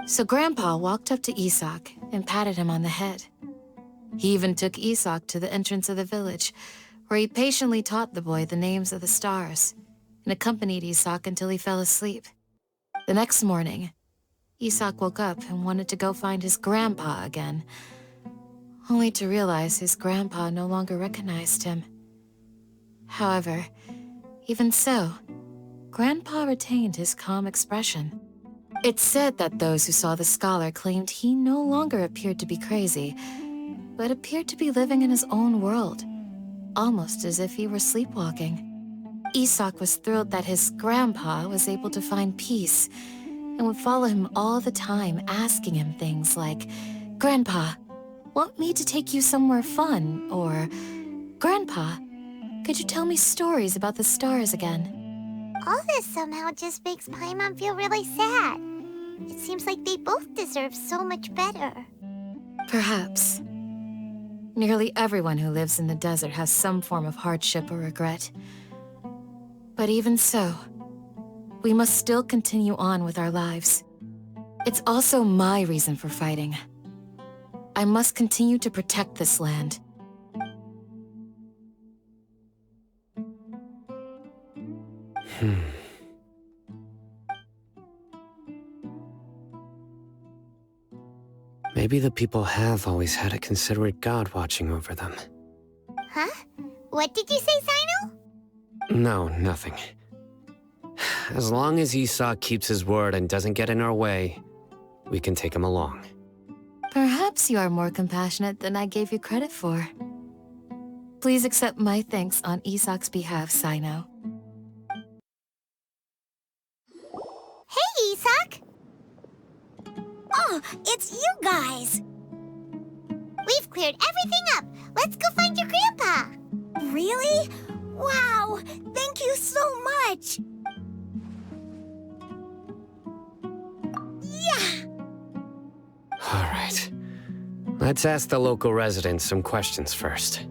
So Grandpa walked up to Isak and patted him on the head. He even took Isak to the entrance of the village, where he patiently taught the boy the names of the stars and accompanied Isak until he fell asleep. The next morning, Isak woke up and wanted to go find his grandpa again, only to realize his grandpa no longer recognized him. However, even so, Grandpa retained his calm expression. It's said that those who saw the scholar claimed he no longer appeared to be crazy, but appeared to be living in his own world, almost as if he were sleepwalking. Isak was thrilled that his grandpa was able to find peace and would follow him all the time, asking him things like, "Grandpa, want me to take you somewhere fun?" Or, "Grandpa, could you tell me stories about the stars again?" All this somehow just makes Paimon feel really sad. It seems like they both deserve so much better. Perhaps. Nearly everyone who lives in the desert has some form of hardship or regret. But even so, we must still continue on with our lives. It's also my reason for fighting. I must continue to protect this land. Maybe the people have always had a considerate god watching over them. Huh? What did you say, Sino? No, nothing. As long as Esau keeps his word and doesn't get in our way, we can take him along. Perhaps you are more compassionate than I gave you credit for. Please accept my thanks on Isak's behalf, Sino. Hey, Isak! Oh, it's you guys! We've cleared everything up. Let's go find your grandpa. Really? Wow! Thank you so much! Yeah! All right. Let's ask the local residents some questions first.